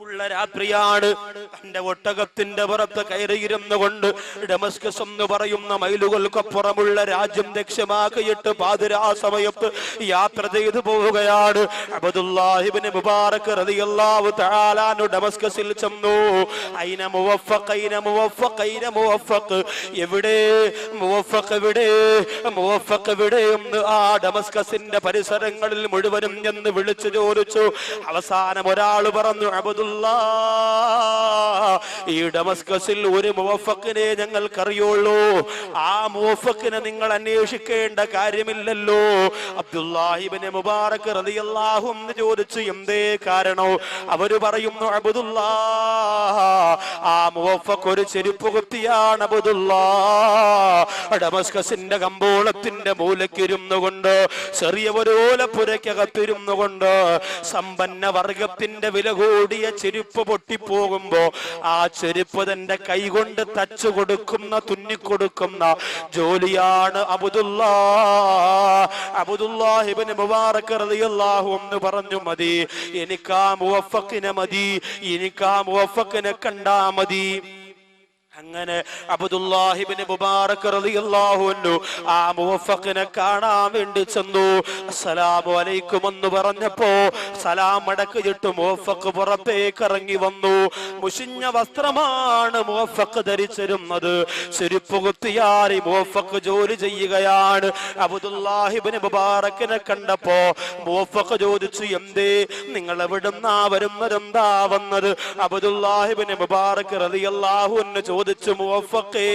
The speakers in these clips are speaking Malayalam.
ചൂടുള്ള രാത്രിയാണ്. എന്റെ ഒട്ടകത്തിന്റെ പുറത്ത് കയറിയിരുന്നു കൊണ്ട് ഡമസ്കസ് എന്ന് പറയുന്ന മൈലുകൾക്കപ്പുറമുള്ള രാജ്യം ലക്ഷ്യമാക്കിയിട്ട് പാതിരാ സമയത്ത് യാത്ര ചെയ്തു പോവുകയാണ്. അബ്ദുല്ലാഹി ഇബ്നു മുബാറക് റളിയല്ലാഹു തആല അൻഹു ഡമസ്കസിൽ ചെന്നു. ഐന മുവഫഖ്, ഐന മുവഫഖ്, ഐന മുവഫഖ്, എവിടെ മുവഫഖ്, എവിടെ മുവഫഖ്, എവിടെ എന്ന് ആ ഡമസ്കസിന്റെ പരിസരങ്ങളിൽ മുഴുവനും എന്ന് വിളിച്ചു ചോദിച്ചു. അവസാനം ഒരാൾ പറഞ്ഞു, അബ്ദുല്ലാ, ഈ ഡമസ്കസിൽ ഒരു മുവഫഖിനെ ഞങ്ങൾക്കറിയുള്ളൂ, ആ മുവഫഖിനെ നിങ്ങൾ അന്വേഷിക്കേണ്ട കാര്യമില്ലല്ലോ. അബ്ദുല്ലാഹി ഇബ്നു മുബാറക് റളിയല്ലാഹു അൻഹു ചോദിച്ചു, എന്തേ കാരണം? അവര് പറയുന്നു, അബ്ദുല്ലാ, ആ മുവഫഖ് ഒരു ചെരുപ്പ് കുത്തിയാണ്. അബ്ദുല്ലാ ഡമസ്കസിന്റെ കമ്പോളത്തിന്റെ മൂലക്കിരുന്നു കൊണ്ട്, ചെറിയ ഒരു ഓലപ്പുരക്കകത്തിരുന്നു കൊണ്ട് സമ്പന്ന വർഗത്തിന്റെ വില കൂടിയ ചെരുപ്പ് പൊട്ടിപ്പോകുമ്പോ ആ ചെരുപ്പ് തന്റെ കൈകൊണ്ട് തച്ചു കൊടുക്കുന്ന, തുന്നിക്കൊടുക്കുന്ന ജോലിയാണ് അബ്ദുല്ലാഹി ഇബ്നു മുബാറക് റളിയല്ലാഹു അൻഹു പറഞ്ഞു, മതി, എനിക്കാ മുവഫഖിനെ മതി, എനിക്കാ മുവഫഖിനെ കണ്ടാ മതി. അങ്ങനെ അബ്ദുല്ലാഹി ഇബ്നു മുബാറക് റളിയല്ലാഹു അൻഹു ആ മുവഫഖിനെ കാണാൻ വേണ്ടി ചെന്നു. അസ്സലാമു അലൈക്കും എന്ന് പറഞ്ഞപ്പോ സലാം മടക്കിയിട്ട് മുവഫഖ് പുറത്തേക്ക് ഇറങ്ങി വന്നു. മുഷിഞ്ഞ വസ്ത്രമാണ് മുവഫഖ് ധരിച്ചിരുന്നത്. ചെരുപ്പ് കുത്തിയാറി മുവഫഖ് ജോലി ചെയ്യുകയാണ്. അബ്ദുല്ലാഹി ഇബ്നു മുബാറക്കിനെ കണ്ടപ്പോ മുവഫഖ് ചോദിച്ചു, എന്തേ നിങ്ങൾ എവിടുന്നാ വരുന്നതെന്താ വന്നത്? അബ്ദുല്ലാഹി ഇബ്നു മുബാറക് റളിയല്ലാഹു അൻഹു ചോദിച്ചു, മുവഫഖേ,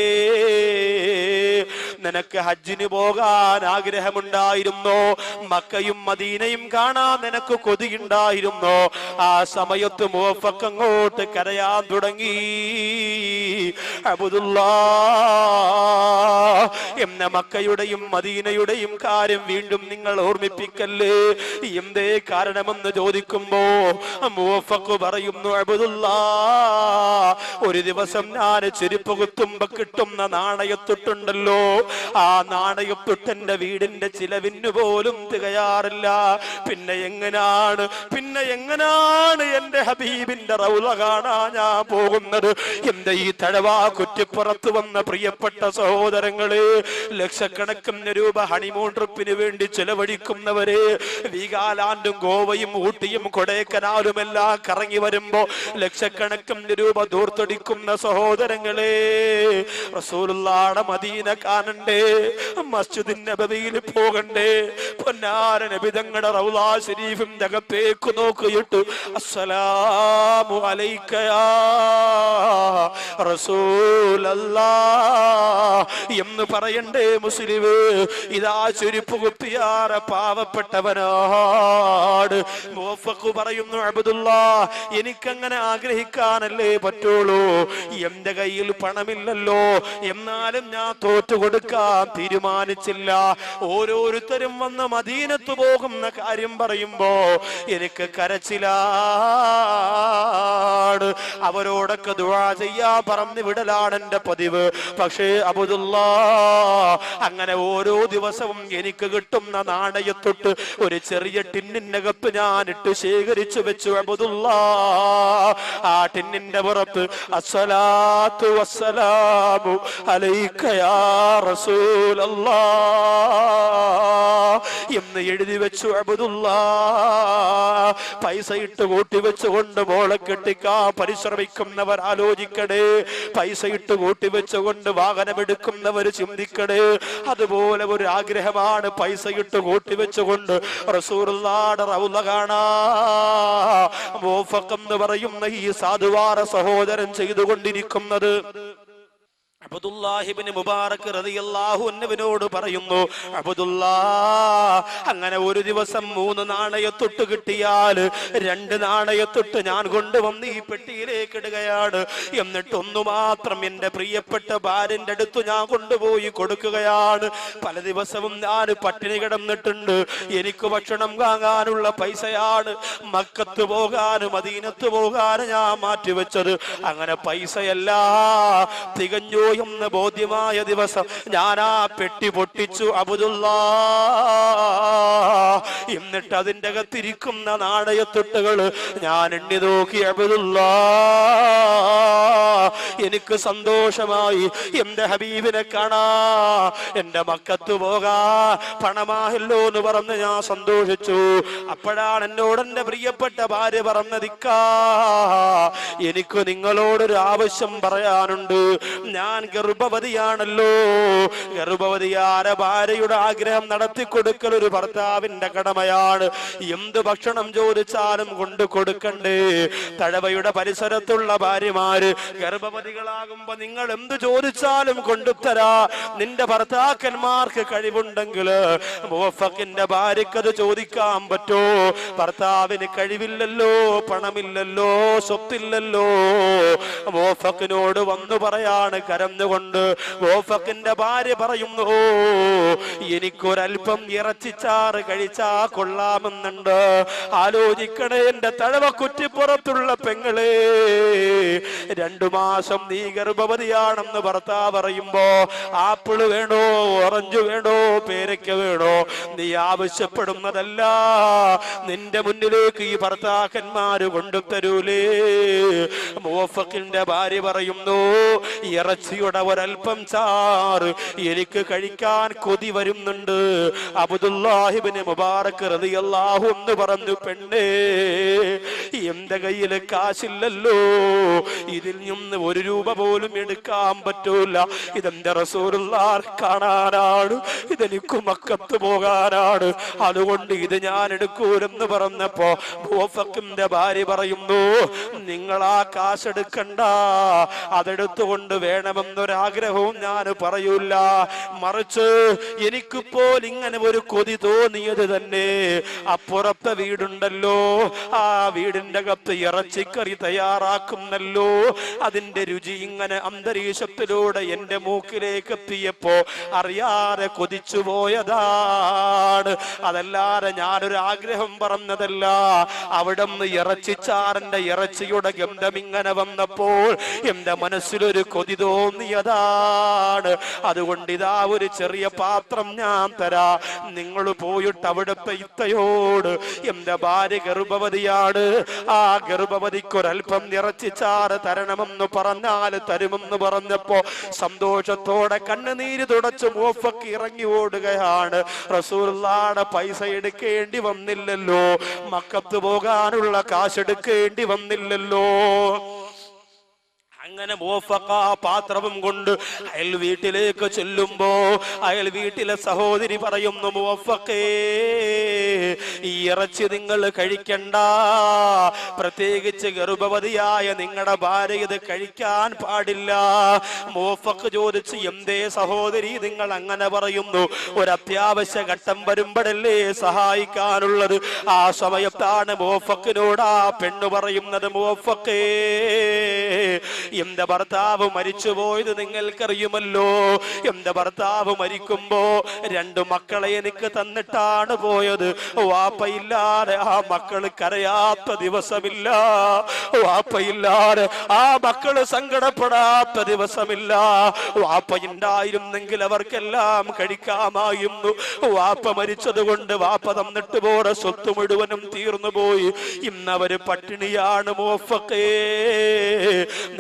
നിനക്ക് ഹജ്ജിന് പോകാൻ ആഗ്രഹമുണ്ടായിരുന്നോ? മക്കയും മദീനയും കാണാൻ നിനക്ക് കൊതിയുണ്ടായിരുന്നോ? ആ സമയത്ത് മുവഫഖ് അങ്ങോട്ട് കരയാൻ തുടങ്ങി. അബ്ദുല്ലാ, എന്ന മക്കയുടെയും മദീനയുടെയും കാര്യം വീണ്ടും നിങ്ങൾ ഓർമ്മിപ്പിക്കല്ലേ, എന്തേ കാരണമെന്ന് ചോദിക്കുമ്പോ മുവഫഖ് പറയുന്നു, അബ്ദുല്ലാ, ഒരു ദിവസം ഞാൻ ചെരുപ്പ് കുത്തുമ്പോ കിട്ടുന്ന നാണയത്തൊട്ടുണ്ടല്ലോ, ആ നാണയത്തൊട്ടെന്റെ വീടിന്റെ ചിലവിന് പോലും തികയാറില്ല. പിന്നെ എങ്ങനാണ് എന്റെ ഹബീബിന്റെ റൗള കാണാൻ ഞാൻ പോകുന്നത്? എന്റെ ഈ തഴവാ കുറ്റിപ്പുറത്ത് വന്ന പ്രിയപ്പെട്ട സഹോദരങ്ങളെ, ലക്ഷക്കണക്കിന് രൂപ ഹണിമൂൺ ട്രിപ്പിന് വേണ്ടി ചെലവഴിക്കുന്നവരെ, വീഗാലാൻഡും ഗോവയും ഊട്ടിയും കൊടൈക്കനാലും എല്ലാം കറങ്ങി വരുമ്പോ ലക്ഷക്കണക്കിന് രൂപ ദൂർത്തടിക്കുന്ന സഹോദരങ്ങളെ, റസൂലുള്ളാഹിയുടെ മദീന കാണണ്ടേ, മസ്ജിദുൻ നബവിയിൽ പോകണ്ടേ, പൊന്നാര നബി തങ്ങളുടെ റൗളാ ശരീഫിന്റെ അകത്തേക്ക് നോക്കിയിട്ട് അസ്സലാമു അലൈക യാ റസൂലല്ലാഹ് എന്ന് പറയണ്ടേ മുസ്ലിമേ? ഇതാ ചെരുപ്പ് കുത്തിയാറ പാവപ്പെട്ടവനാട്. മുവഫഖ് പറയുന്നു, അബ്ദുല്ലാ, എനിക്കങ്ങനെ ആഗ്രഹിക്കാനല്ലേ പറ്റുള്ളൂ, എന്റെ കയ്യിൽ പണമില്ലല്ലോ, എന്നാലും ഞാൻ തോറ്റു കൊടുക്കാൻ തീരുമാനിച്ചില്ല. ഓരോരുത്തരും വന്ന് മദീനത്ത് പോകുന്ന കാര്യം പറയുമ്പോ എനിക്ക് കരച്ചിലാണ്. അവരോടൊക്കെ ദുആ ചെയ്യാ പറഞ്ഞു വിടലാണ് എന്റെ പതിവ്. പക്ഷേ അബ്ദുല്ലാ, അങ്ങനെ ഓരോ ദിവസവും എനിക്ക് കിട്ടുന്ന നാണയത്തൊട്ട് ഒരു ചെറിയ ടിന്നിനകത്ത് ഞാൻ ഇട്ട് ശേഖരിച്ചു വെച്ചു. അബ്ദുല്ലാ, ആ ടിന്നിന്റെ പുറത്ത് അസ്സലാത്തു വസ്സലാമു അലൈക യാ റസൂലല്ലാഹ് എന്ന് എഴുതി വെച്ചു. അബ്ദുല്ലാ, പൈസ ഇട്ട് കൂട്ടി വെച്ചുകൊണ്ട് മോളെ കെട്ടിക്കാ പരിശ്രമിക്കുന്നവർ ആലോചിക്കണേ, പൈസ ഇട്ട് കൂട്ടി വെച്ചുകൊണ്ട് വാഹനമെടുക്കുന്നവർ ചിന്തിക്കണേ. അതുപോലെ ഒരു ആഗ്രഹമാണ് പൈസ ഇട്ട് കൂട്ടി വെച്ചുകൊണ്ട് റസൂലുള്ളാഹിയുടെ റൗള കാണാ. മുവഫഖ് എന്ന് പറയുന്ന ഈ സാധുവാര സഹോദരൻ ചെയ്തുകൊണ്ടിരിക്കുന്നത്. അബ്ദുല്ലാഹി ഇബ്നു മുബാറക് റളിയല്ലാഹു അൻഹുവിനോട് പറയുന്നു, അബ്ദുല്ലാ, അങ്ങനെ ഒരു ദിവസം 3 നാണയത്തൊട്ട് കിട്ടിയാൽ 2 നാണയത്തൊട്ട് ഞാൻ കൊണ്ടുവന്ന് ഈ പെട്ടിയിലേക്ക് ഇടുകയാണ്. എന്നിട്ട് ഒന്ന് മാത്രം എന്റെ പ്രിയപ്പെട്ട ഭാര്യന്റെ അടുത്ത് ഞാൻ കൊണ്ടുപോയി കൊടുക്കുകയാണ്. പല ദിവസവും ഞാൻ പട്ടിണി കിടന്നിട്ടുണ്ട്, എനിക്ക് ഭക്ഷണം വാങ്ങാനുള്ള പൈസയാണ് മക്കത്ത് പോകാനും മദീനത്ത് പോകാനും ഞാൻ മാറ്റിവെച്ചത്. അങ്ങനെ പൈസയല്ല തികഞ്ഞു എന്ന് ബോധ്യമായ ദിവസം ഞാൻ ആ പെട്ടി പൊട്ടിച്ചു അബ്ദുല്ലാ. എന്നിട്ട് അതിൻ്റെ അകത്തിരിക്കുന്ന നാണയത്തുട്ടുകൾ ഞാൻ എണ്ണി നോക്കി അബ്ദുല്ലാ. എനിക്ക് സന്തോഷമായി, എന്റെ ഹബീബിനെ കാണാ, എന്റെ മക്കത്ത് പോകാ പണമായല്ലോ എന്ന് പറഞ്ഞ് ഞാൻ സന്തോഷിച്ചു. അപ്പോഴാണ് എന്നോട് എന്റെ പ്രിയപ്പെട്ട ഭാര്യ പറഞ്ഞതിക്കാ, എനിക്ക് നിങ്ങളോടൊരു ആവശ്യം പറയാനുണ്ട്. ഞാൻ ഗർഭവതിയാണല്ലോ. ഗർഭവതിയായ ഭാര്യയുടെ ആഗ്രഹം നടത്തി കൊടുക്കൽ ഒരു ഭർത്താവിന്റെ കടമയാണ്. എന്ത് ഭക്ഷണം ചോദിച്ചാലും കൊണ്ടു കൊടുക്കണ്ടേ? തഴവയുടെ പരിസരത്തുള്ള ഭാര്യമാര് ഗർഭവതികളാകുമ്പോ നിങ്ങൾ എന്ത് ചോദിച്ചാലും കൊണ്ടുതരാ. നിന്റെ ഭർത്താക്കന്മാർക്ക് കഴിവുണ്ടെങ്കിൽ മുവഫക്കിന്റെ ഭാര്യക്ക് അത് ചോദിക്കാൻ പറ്റോ? ഭർത്താവിന് കഴിവില്ലല്ലോ, പണമില്ലല്ലോ, സ്വത്തില്ലല്ലോ. മുവഫക്കിനോട് വന്നു പറയാണ് കരഞ്ഞുകൊണ്ട്. മുവഫക്കിന്റെ ഭാര്യ പറയുന്നു, എനിക്കൊരൽപ്പം ഇറച്ചിച്ചാറ് കഴിച്ചാ കൊള്ളാമെന്നുണ്ട്. ആലോചിക്കണേ എന്റെ തഴവ കുറ്റിപ്പുറത്തുള്ള പെങ്ങളെ, 2 മാസം നീ ഗർഭവതിയാണെന്ന് ഭർത്താവ് പറയുമ്പോ ആപ്പിള് വേണോ, ഓറഞ്ച് വേണോ, പേരയ്ക്ക വേണോ, നീ ആവശ്യപ്പെടുന്നതല്ല നിന്റെ മുന്നിലേക്ക് ഈ ഭർത്താക്കന്മാര് കൊണ്ടുതരൂലേ? മുവഫക്കിന്റെ ഭാര്യ പറയുന്നു, ഇറച്ചിയുടെ ഒരൽപ്പം ചാറ് എനിക്ക് കഴിക്കാൻ കൊതി വരുന്നുണ്ട്. അബ്ദുല്ലാഹിബ്നു മുബാറക് റളിയല്ലാഹു അൻഹു പറഞ്ഞു, പെണ്ണേ എന്റെ കയ്യില് കാശില്ലല്ലോ, ഇതിൽ നിന്ന് 1 രൂപ പോലും എടുക്കാൻ പറ്റൂല. ഇതെന്റെ റസൂലുള്ളാഹി കാണാനാണ്, ഇതെനിക്ക് മക്കത്ത് പോകാനാണ്, അതുകൊണ്ട് ഇത് ഞാൻ എടുക്കൂലെന്ന് പറഞ്ഞപ്പോ മുവഫക്കിന്റെ ഭാര്യ പറയുന്നു, നിങ്ങൾ ആ കാശെടുക്കണ്ട, അതെടുത്തുകൊണ്ട് വേണമെന്നൊരാഗ്രഹവും ഞാൻ പറയൂല. മറിച്ച് എനിക്കിപ്പോൾ ഇങ്ങനെ ഒരു കൊതി തോന്നിയത് തന്നെ അപ്പുറത്തെ വീടുണ്ടല്ലോ, ആ വീടിന്റെ അകത്ത് ഇറച്ചിക്കറി തയ്യാറാക്കുന്നല്ലോ, അതിന്റെ രുചി ഇങ്ങനെ അന്തരീക്ഷത്തിലൂടെ എന്റെ മൂക്കിലേക്ക് എത്തിയപ്പോ അറിയാതെ കൊതിച്ചു പോയതാണ്. അതല്ലാതെ ഞാനൊരു ആഗ്രഹം പറഞ്ഞതല്ല. അവിടെ നിന്ന് ഇറച്ചിച്ചാറിന്റെ ഇറച്ചിയുടെ ഗന്ധം ഇങ്ങനെ വന്നപ്പോൾ എന്റെ മനസ്സിലൊരു കൊതി തോന്നിയതാണ്. അതുകൊണ്ട് ഇതാ ഒരു ചെറിയ പാത്രം ഞാൻ തരാ, നിങ്ങൾ പോയിട്ട് അവിടുത്തെ ഇത്തയോട് എന്റെ ഭാര്യ ഗർഭവതിയാണ്, ആ ഗർഭവതിക്കൊരൽപ്പം ഇറച്ചിച്ചാറ് തരണമെന്ന് പറഞ്ഞാൽ തരുമെന്ന് പറഞ്ഞപ്പോ സന്തോഷത്തോടെ കണ്ണുനീര് തുടച്ച് മുവഫക്ക് ഇറങ്ങി ഓടുകയാണ്. റസൂലുള്ളാഹിയുടെ പൈസ എടുക്കേണ്ടി വന്നില്ലല്ലോ, മക്കത്ത് പോകാനുള്ള കാശെടുക്കേണ്ടി വന്നില്ലല്ലോ. അങ്ങനെ മുവഫക്ക പാത്രവും കൊണ്ട് അയൽ വീട്ടിലേക്ക് ചെല്ലുമ്പോ അയൽ വീട്ടിലെ സഹോദരി പറയുന്നു, മുവഫക്കേ ഈ ഇറച്ചി നിങ്ങൾ കഴിക്കണ്ട, പ്രത്യേകിച്ച് ഗർഭവതിയായ നിങ്ങളുടെ ഭാര്യ ഇത് കഴിക്കാൻ പാടില്ല. മുവഫക്ക് ചോദിച്ചു, എന്തേ സഹോദരി നിങ്ങൾ അങ്ങനെ പറയുന്നു? ഒരു അത്യാവശ്യ ഘട്ടം വരുമ്പോഴല്ലേ സഹായിക്കാനുള്ളത്. ആ സമയത്താണ് മുവഫക്കിനോട് ആ പെണ്ണ് പറയുന്നത്, മുവഫക്കേ എന്റെ ഭർത്താവ് മരിച്ചുപോയത് നിങ്ങൾക്കറിയുമല്ലോ. എന്റെ ഭർത്താവ് മരിക്കുമ്പോ 2 മക്കളെ എനിക്ക് തന്നിട്ടാണ് പോയത്. വാപ്പയില്ലാതെ ആ മക്കള് കരയാത്ത ദിവസമില്ല, വാപ്പയില്ലാതെ ആ മക്കള് സങ്കടപ്പെടാത്ത ദിവസമില്ല. വാപ്പയുണ്ടായിരുന്നെങ്കിൽ അവർക്കെല്ലാം കഴിക്കാമായിരുന്നു. വാപ്പ മരിച്ചത് കൊണ്ട് വാപ്പ തന്നിട്ട് പോരെ സ്വത്ത് മുഴുവനും തീർന്നു പോയി. ഇന്നവര് പട്ടിണിയാണ്. മുവഫക്കേ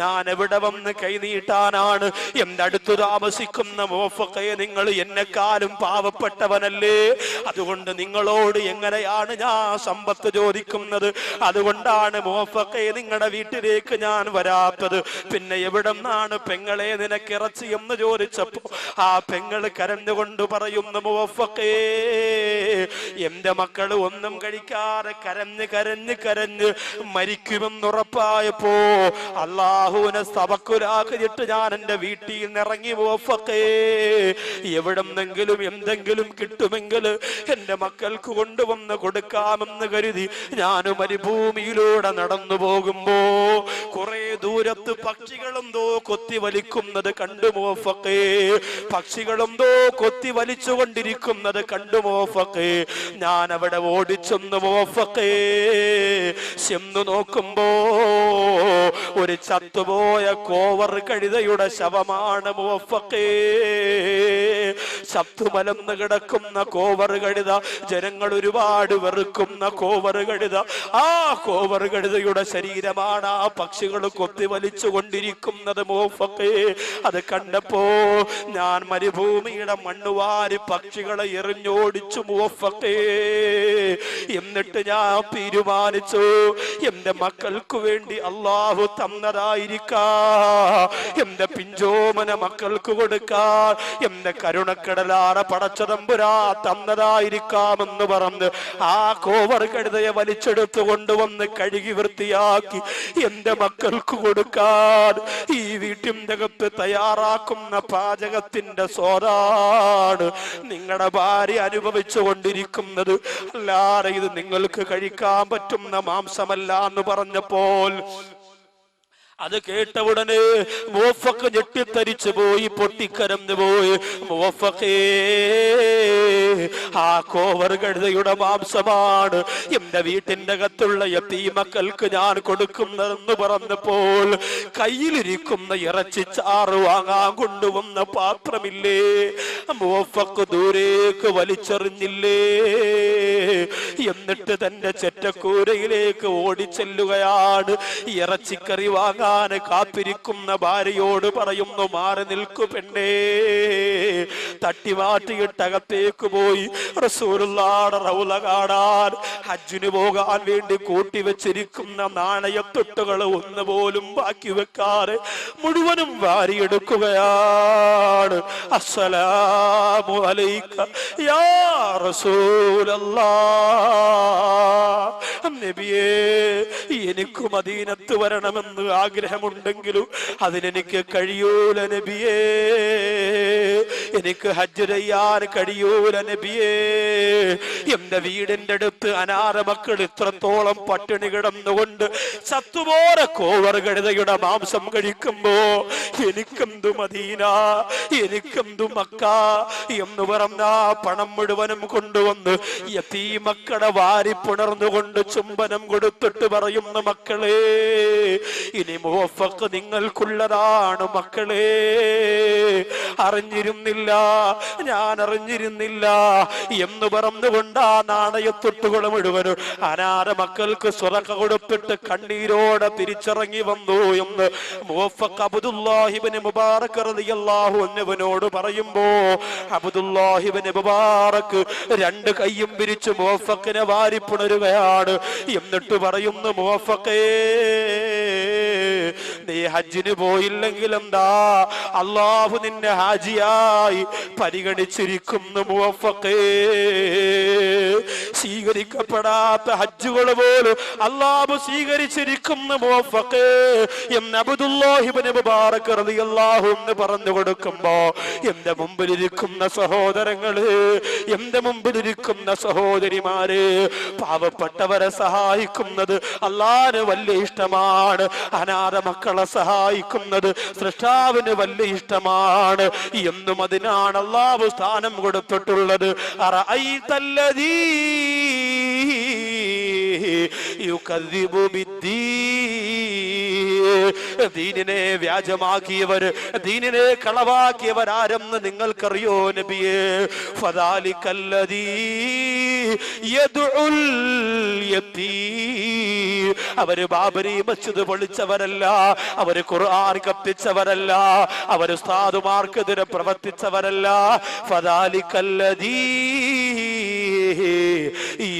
ഞാൻ എവിടെ വന്ന് കൈനീട്ടാനാണ്? എന്റെ അടുത്ത് താമസിക്കുന്ന മുവഫക്കയെ, നിങ്ങൾ എന്നെക്കാളും പാവപ്പെട്ടവനല്ലേ, അതുകൊണ്ട് നിങ്ങളോട് എങ്ങനെയാണ് ഞാൻ സമ്പത്ത് ചോദിക്കുന്നത്? അതുകൊണ്ടാണ് മുവഫക്കയെ നിങ്ങളുടെ വീട്ടിലേക്ക് ഞാൻ വരാത്തത്. പിന്നെ എവിടെ നിന്നാണ് പെങ്ങളെ നിനക്ക് ഇറച്ചി എന്ന് ചോദിച്ചപ്പോ ആ പെങ്ങള് കരഞ്ഞുകൊണ്ട് പറയുന്നു, മുവഫക്കയെ എന്റെ മക്കള് ഒന്നും കഴിക്കാതെ കരഞ്ഞ് കരഞ്ഞ് കരഞ്ഞ് മരിക്കുമെന്നുറപ്പായപ്പോ അള്ളാഹുവിനെ സബക്കുലാക്കിയിട്ട് ഞാൻ എന്റെ വീട്ടിൽ നിന്ന് ഇറങ്ങി. മുവഫക്കേ എവിടെന്നെങ്കിലും എന്തെങ്കിലും കിട്ടുമെങ്കിൽ എന്റെ മക്കൾക്ക് കൊണ്ടുവന്ന് കൊടുക്കാമെന്ന് കരുതി ഞാൻ മരുഭൂമിയിലൂടെ നടന്നു പോകുമ്പോ കുറെ ദൂരത്ത് പക്ഷികളെന്തോ കൊത്തി വലിക്കുന്നത് കണ്ടു. മുവഫക്കേ പക്ഷികളെന്തോ കൊത്തി വലിച്ചുകൊണ്ടിരിക്കുന്നത് കണ്ടു. മുവഫക്കേ ഞാൻ അവിടെ ഓടിച്ചെന്ന് മുവഫക്കേ ചെന്ന് നോക്കുമ്പോ ഒരു ചത്തുപോയ കോവർ കഴുതയുടെ ശവമാണ് മുവഫഖേ. ചത്തുമലന്ന് കിടക്കുന്ന കോവർ കഴുത, ജനങ്ങൾ ഒരുപാട് വെറുക്കുന്ന കോവർ കഴുത, ആ കോവർ കഴുതയുടെ ശരീരമാണ് ആ പക്ഷികൾ കൊത്തി വലിച്ചു കൊണ്ടിരിക്കുന്നത് മുവഫഖേ. അത് കണ്ടപ്പോ ഞാൻ മരുഭൂമിയുടെ മണ്ണുവാരി പക്ഷികളെ എറിഞ്ഞോടിച്ചു മുവഫഖേ. എന്നിട്ട് ഞാൻ തീരുമാനിച്ചു, എന്റെ മക്കൾക്ക് വേണ്ടി അള്ളാഹു തന്നതായിരിക്കാ, എന്റെ പിഞ്ചോമന മക്കൾക്ക് കൊടുക്കാൻ എന്റെ കരുണക്കടലാറ പടച്ചതമ്പുരാ തന്നതായിരിക്കാമെന്ന് പറഞ്ഞ് ആ കോവർ കഴുതയെ വലിച്ചെടുത്തു കൊണ്ടുവന്ന് കഴുകി വൃത്തിയാക്കി എന്റെ മക്കൾക്ക് കൊടുക്കാൻ ഈ വീട്ടിന്റെ അകത്ത് തയ്യാറാക്കുന്ന പാചകത്തിന്റെ സ്വാദാണ് നിങ്ങളുടെ ഭാര്യ അനുഭവിച്ചു കൊണ്ടിരിക്കുന്നത്. അല്ലാതെ ഇത് നിങ്ങൾക്ക് കഴിക്കാൻ പറ്റുന്ന മാംസമല്ല എന്ന് പറഞ്ഞപ്പോൾ അത് കേട്ട ഉടനെ മുവഫഖ് ഞെട്ടിത്തരിച്ചു പോയി, പൊട്ടിക്കരഞ്ഞു പോയി. മുവഫഖേ, ആ കോവർ കഴുതയുടെ മാംസമാണ് എന്റെ വീട്ടിന്റെ അകത്തുള്ള യതീമക്കൾക്ക് ഞാൻ കൊടുക്കുന്നതെന്ന് പറഞ്ഞപ്പോൾ കയ്യിലിരിക്കുന്ന ഇറച്ചിച്ചാറ് വാങ്ങാൻ കൊണ്ടുവന്ന പാത്രമില്ലേ, മുവഫഖ് ദൂരേക്ക് വലിച്ചെറിഞ്ഞില്ലേ. എന്നിട്ട് തന്റെ ചെറ്റക്കൂരയിലേക്ക് ഓടിച്ചെല്ലുകയാണ്. ഇറച്ചിക്കറി വാങ്ങാൻ കാത്തിരിക്കുന്ന ഭാര്യയോട് പറയുന്നു, മാറി നിൽക്കു പെണ്ണേ. തട്ടിമാറ്റിയിട്ട് അകത്തേക്ക് പോയി റസൂലുള്ളാഹിയുടെ റൗള കാണാൻ ഹജ്ജിന് പോകാൻ വേണ്ടി കൂട്ടിവെച്ചിരിക്കുന്ന നാണയത്തൊട്ടുകൾ ഒന്നുപോലും ബാക്കി വെക്കാതെ മുഴുവനും വാരിയെടുക്കുകയാണ്. അസ്സലാമു അലൈക യാ റസൂലല്ലാഹ്. നബിയേ, എനിക്ക് മദീനത്ത് വരണമെന്ന് ആഗ്രഹമുണ്ടെങ്കിലും അതിനെനിക്ക് കഴിയൂല നബിയേ. എനിക്ക് ഹജ്ജ് ചെയ്യാൻ കഴിയൂല നബിയേ. എന്റെ വീടിന്റെ അടുത്ത് അനാഥ മക്കൾ ഇത്രത്തോളം പട്ടിണി കിടന്നുകൊണ്ട് ചത്തുപോരെ കോവർ കഴുതയുടെ മാംസം കഴിക്കുമ്പോ എനിക്കെന്തു മദീന, എനിക്കെന്തു മക്ക എന്ന് പറഞ്ഞ പണം മുഴുവനും കൊണ്ടുവന്ന് യതീമക്കളെ വാരി പുണർന്നുകൊണ്ട് ചുംബനം കൊടുത്തിട്ട് പറയുന്ന, മക്കളെ ഇനി മുവഫഖ് നിങ്ങൾക്കുള്ളതാണ് മക്കളെ. അറിഞ്ഞിരുന്നില്ല, ഞാൻ അറിഞ്ഞിരുന്നില്ല എന്ന് പറഞ്ഞുകൊണ്ട് ആ നാണയത്തൊട്ടുകൾ മുഴുവനും അനാഥ മക്കൾക്ക് സ്വറക കൊടുത്തിട്ട് കണ്ണീരോടെ തിരിച്ചിറങ്ങി വന്നു എന്ന് മുവഫഖ് അബ്ദുല്ലാഹി ഇബ്നു മുബാറക് റളിയല്ലാഹു അൻഹുവിനോട് പറയുമ്പോ അബ്ദുല്ലാഹി ഇബ്നു മുബാറക് രണ്ട് കൈയും പിരിച്ച് മുവഫഖിനെ വാരി പുണരുകയാണ്. എന്നിട്ട് പറയുന്നു, മുവഫഖേ, നീ ഹജ്ജിന് പോയില്ലെങ്കിൽ എന്താ, അള്ളാഹു നിന്നെ ഹാജിയായി പരിഗണിച്ചിരിക്കുന്നു മുവഫഖേ. സ്വീകരിക്കപ്പെടാത്ത ഹജ്ജുകൾ പോലും അള്ളാഹു സ്വീകരിച്ചിരിക്കുന്നു മുവഫഖേ എന്ന് അബ്ദുല്ലാഹി ഇബ്നു മുബാറക് റളിയല്ലാഹു അൻഹു പറഞ്ഞു കൊടുക്കുമ്പോ എന്റെ മുമ്പിലിരിക്കുന്ന സഹോദരങ്ങള്, എന്റെ മുമ്പിലിരിക്കുന്ന സഹോദരിമാര്, പാവപ്പെട്ടവരെ സഹായിക്കുന്നത് അള്ളാഹുവിന് വലിയ ഇഷ്ടമാണ്. അനാഥ മക്കളെ സഹായിക്കുന്നത് സൃഷ്ടാവിന് വലിയ ഇഷ്ടമാണ് എന്നും അതിനാണ് അള്ളാഹു സ്ഥാനം കൊടുത്തിട്ടുള്ളത്. അറഅയ്തല്ലദീ യുകദ്ദിബു ബിദ്ദീൻ. ദീനിനെ വ്യാജമാക്കിയവർ, ദീനിനെ കളവാക്കിയവർ ആരെന്ന് നിങ്ങൾക്കറിയോ നബിയേ? ഫദാലികല്ലദീ യദ്ഉൽ യതീം. അവര് ബാബരി മസ്ജിദ് പൊളിച്ചവരല്ല, അവര് ഖുർആൻ കത്തിച്ചവരല്ല, അവര് ഉസ്താദുമാർക്കെതിരെ പ്രവർത്തിച്ചവരല്ല. ഫദാലികല്ലദീ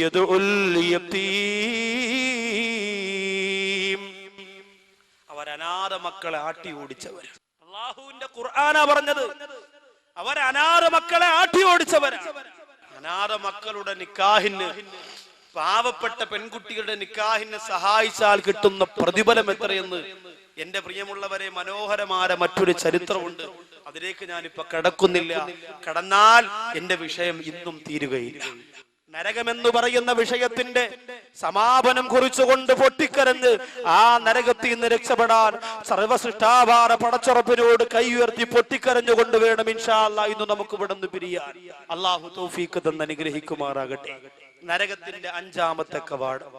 യദ്ഉൽ യതീം. അവരനാഥ മക്കളെ ആട്ടി ഓടിച്ചവർ. അല്ലാഹുവിന്റെ ഖുർആനാ പറഞ്ഞത്, അവർ അനാഥ മക്കളെ ആട്ടി ഓടിച്ചവരാണ്. അനാഥ മക്കളുടെ നിക്കാഹിന്, പാവപ്പെട്ട പെൺകുട്ടികളുടെ നിക്കാഹിനെ സഹായിച്ചാൽ കിട്ടുന്ന പ്രതിഫലം എത്രയെന്ന് എന്റെ പ്രിയമുള്ളവരെ മനോഹരമായ മറ്റൊരു ചരിത്രമുണ്ട്. അതിലേക്ക് ഞാനിപ്പോ കടക്കുന്നില്ല. കടന്നാൽ എന്റെ വിഷയം ഇന്നും തീരുകയില്ല. നരകമെന്ന് പറയുന്ന വിഷയത്തിന്റെ സമാപനം കുറിച്ചുകൊണ്ട് പൊട്ടിക്കരഞ്ഞ് ആ നരകത്തിൽ നിന്ന് രക്ഷപ്പെടാൻ സർവസൃഷ്ടാവാര പടച്ചുറപ്പിനോട് കൈ ഉയർത്തി പൊട്ടിക്കരഞ്ഞുകൊണ്ട് വേണം ഇൻഷാ അല്ലാഹ് ഇന്ന് നമുക്ക് ഇവിടെ നിന്ന് പിരിയാൻ. അള്ളാഹു തൗഫീഖ് തന്ന് അനുഗ്രഹിക്കുമാറാകട്ടെ. നരകത്തിന്റെ 5ാമത്തെ കവാടം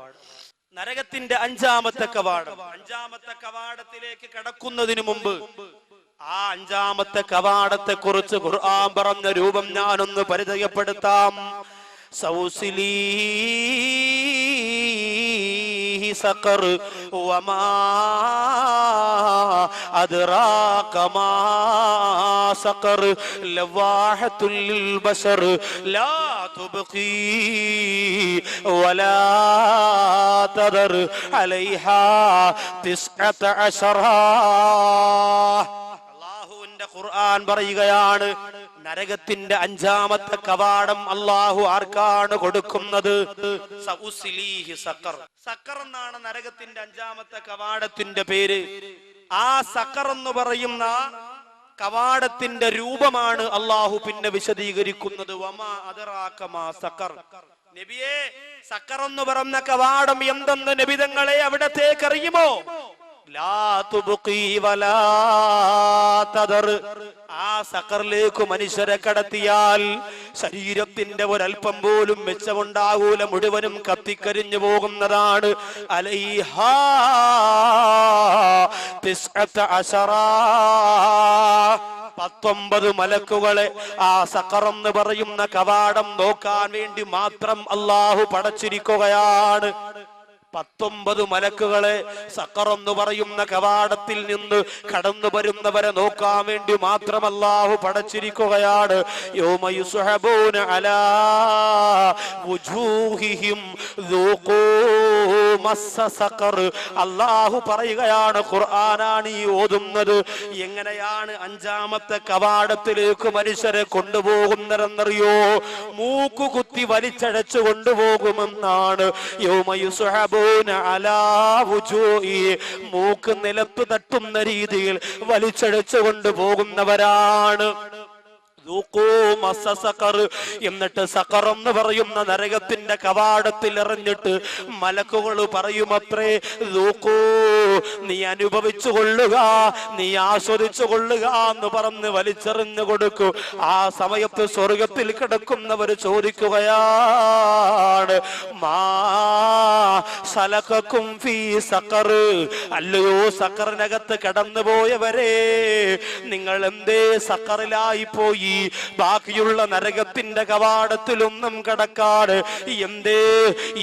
നരകത്തിന്റെ അഞ്ചാമത്തെ കവാടം. അഞ്ചാമത്തെ കവാടത്തിലേക്ക് കടക്കുന്നതിന് മുമ്പ് ആ അഞ്ചാമത്തെ കവാടത്തെ കുറിച്ച് ഖുർആൻ പറഞ്ഞ രൂപം ഞാനൊന്ന് പരിചയപ്പെടുത്താം. സൗസിലീഹി സഖർ വമാ അദ്റാക മാ സഖർ ലവാഹത്തുൽ ലിൽ ബശർ ലാ തുബ്ഖി വലാ തദർ അലൈഹാ 19. അല്ലാഹുവിന്റെ ഖുർആൻ പറയുകയാണ്, നരകത്തിന്റെ അഞ്ചാമത്തെ കവാടം അള്ളാഹു ആർക്കാണ് കൊടുക്കുന്നത്? സഖർ എന്നാണ് നരകത്തിന്റെ അഞ്ചാമത്തെ കവാടത്തിന്റെ പേര്. ആ സഖർ എന്ന് പറയുന്ന കവാടത്തിന്റെ രൂപമാണ് അള്ളാഹു പിന്നെ വിശദീകരിക്കുന്നത്. വമാ അദ്റാക മാ സഖർ. നബിയെ, സഖർ എന്ന് പറഞ്ഞ കവാടം എന്തെന്ന് നബി തങ്ങളെ അവിടത്തേക്ക് അറിയുമോ? ലാ തുബ്ഖി വലാ തദർ. ആ സഖറിലേക്ക് മനുഷ്യരെ കടത്തിയാൽ ശരീരത്തിന്റെ ഒരൽപ്പം പോലും മെച്ചമുണ്ടാകൂല, മുഴുവനും കത്തിക്കരിഞ്ഞു പോകുന്നതാണ്. അലൈഹാ 19 മലക്കുകളെ ആ സഖർ എന്ന് പറയുന്ന കവാടം നോക്കാൻ വേണ്ടി മാത്രം അള്ളാഹു പടച്ചിരിക്കുകയാണ്. 19 മലക്കുകളെ സഖർ എന്ന് പറയുന്ന കവാടത്തിൽ നിന്ന് കടന്നു വരുന്നവരെ നോക്കാൻ വേണ്ടി മാത്രം അല്ലാഹു പടച്ചിരിക്കുകയാണ്. യൗമ യുസ്ഹബൂന അലാ വുജൂഹിഹിം ദൂഖൂ മസ്സ സഖർ. അല്ലാഹു പറയുകയാണ്, ഖുർആനാണ് ഈ ഓതുന്നത്. എങ്ങനെയാണ് അഞ്ചാമത്തെ കവാടത്തിലേക്ക് മനുഷ്യരെ കൊണ്ടുപോകുന്നതെന്നറിയോ? മൂക്കു കുത്തി വലിച്ചടച്ചു കൊണ്ടുപോകുമെന്നാണ്. യൗമ യുസ്ഹബൂ മൂക്ക് നിലത്ത് തട്ടുന്ന രീതിയിൽ വലിച്ചടിച്ചു കൊണ്ടുപോകുന്നവരാണ്. എന്നിട്ട് സഖർ എന്ന് പറയുന്ന നരകത്തിന്റെ കവാടത്തിൽ എറിഞ്ഞിട്ട് മലക്കുകൾ പറയുമത്രേ, നീ അനുഭവിച്ചു കൊള്ളുക, നീ ആസ്വദിച്ചു കൊള്ളുക എന്ന് പറഞ്ഞ് വലിച്ചെറിഞ്ഞു കൊടുക്കൂ. ആ സമയത്ത് സ്വർഗത്തിൽ കിടക്കുന്നവർ ചോദിക്കുകയാണ്, മാ സലകക്കും ഫീ സഖർ. അല്ലയോ സഖറിനകത്ത് കടന്നുപോയവരെ, നിങ്ങൾ എന്തേ സഖറിലായി പോയി? ബാക്കിയുള്ള നരകത്തിന്റെ കവാടത്തിലൊന്നും കടക്കാട് എന്തേ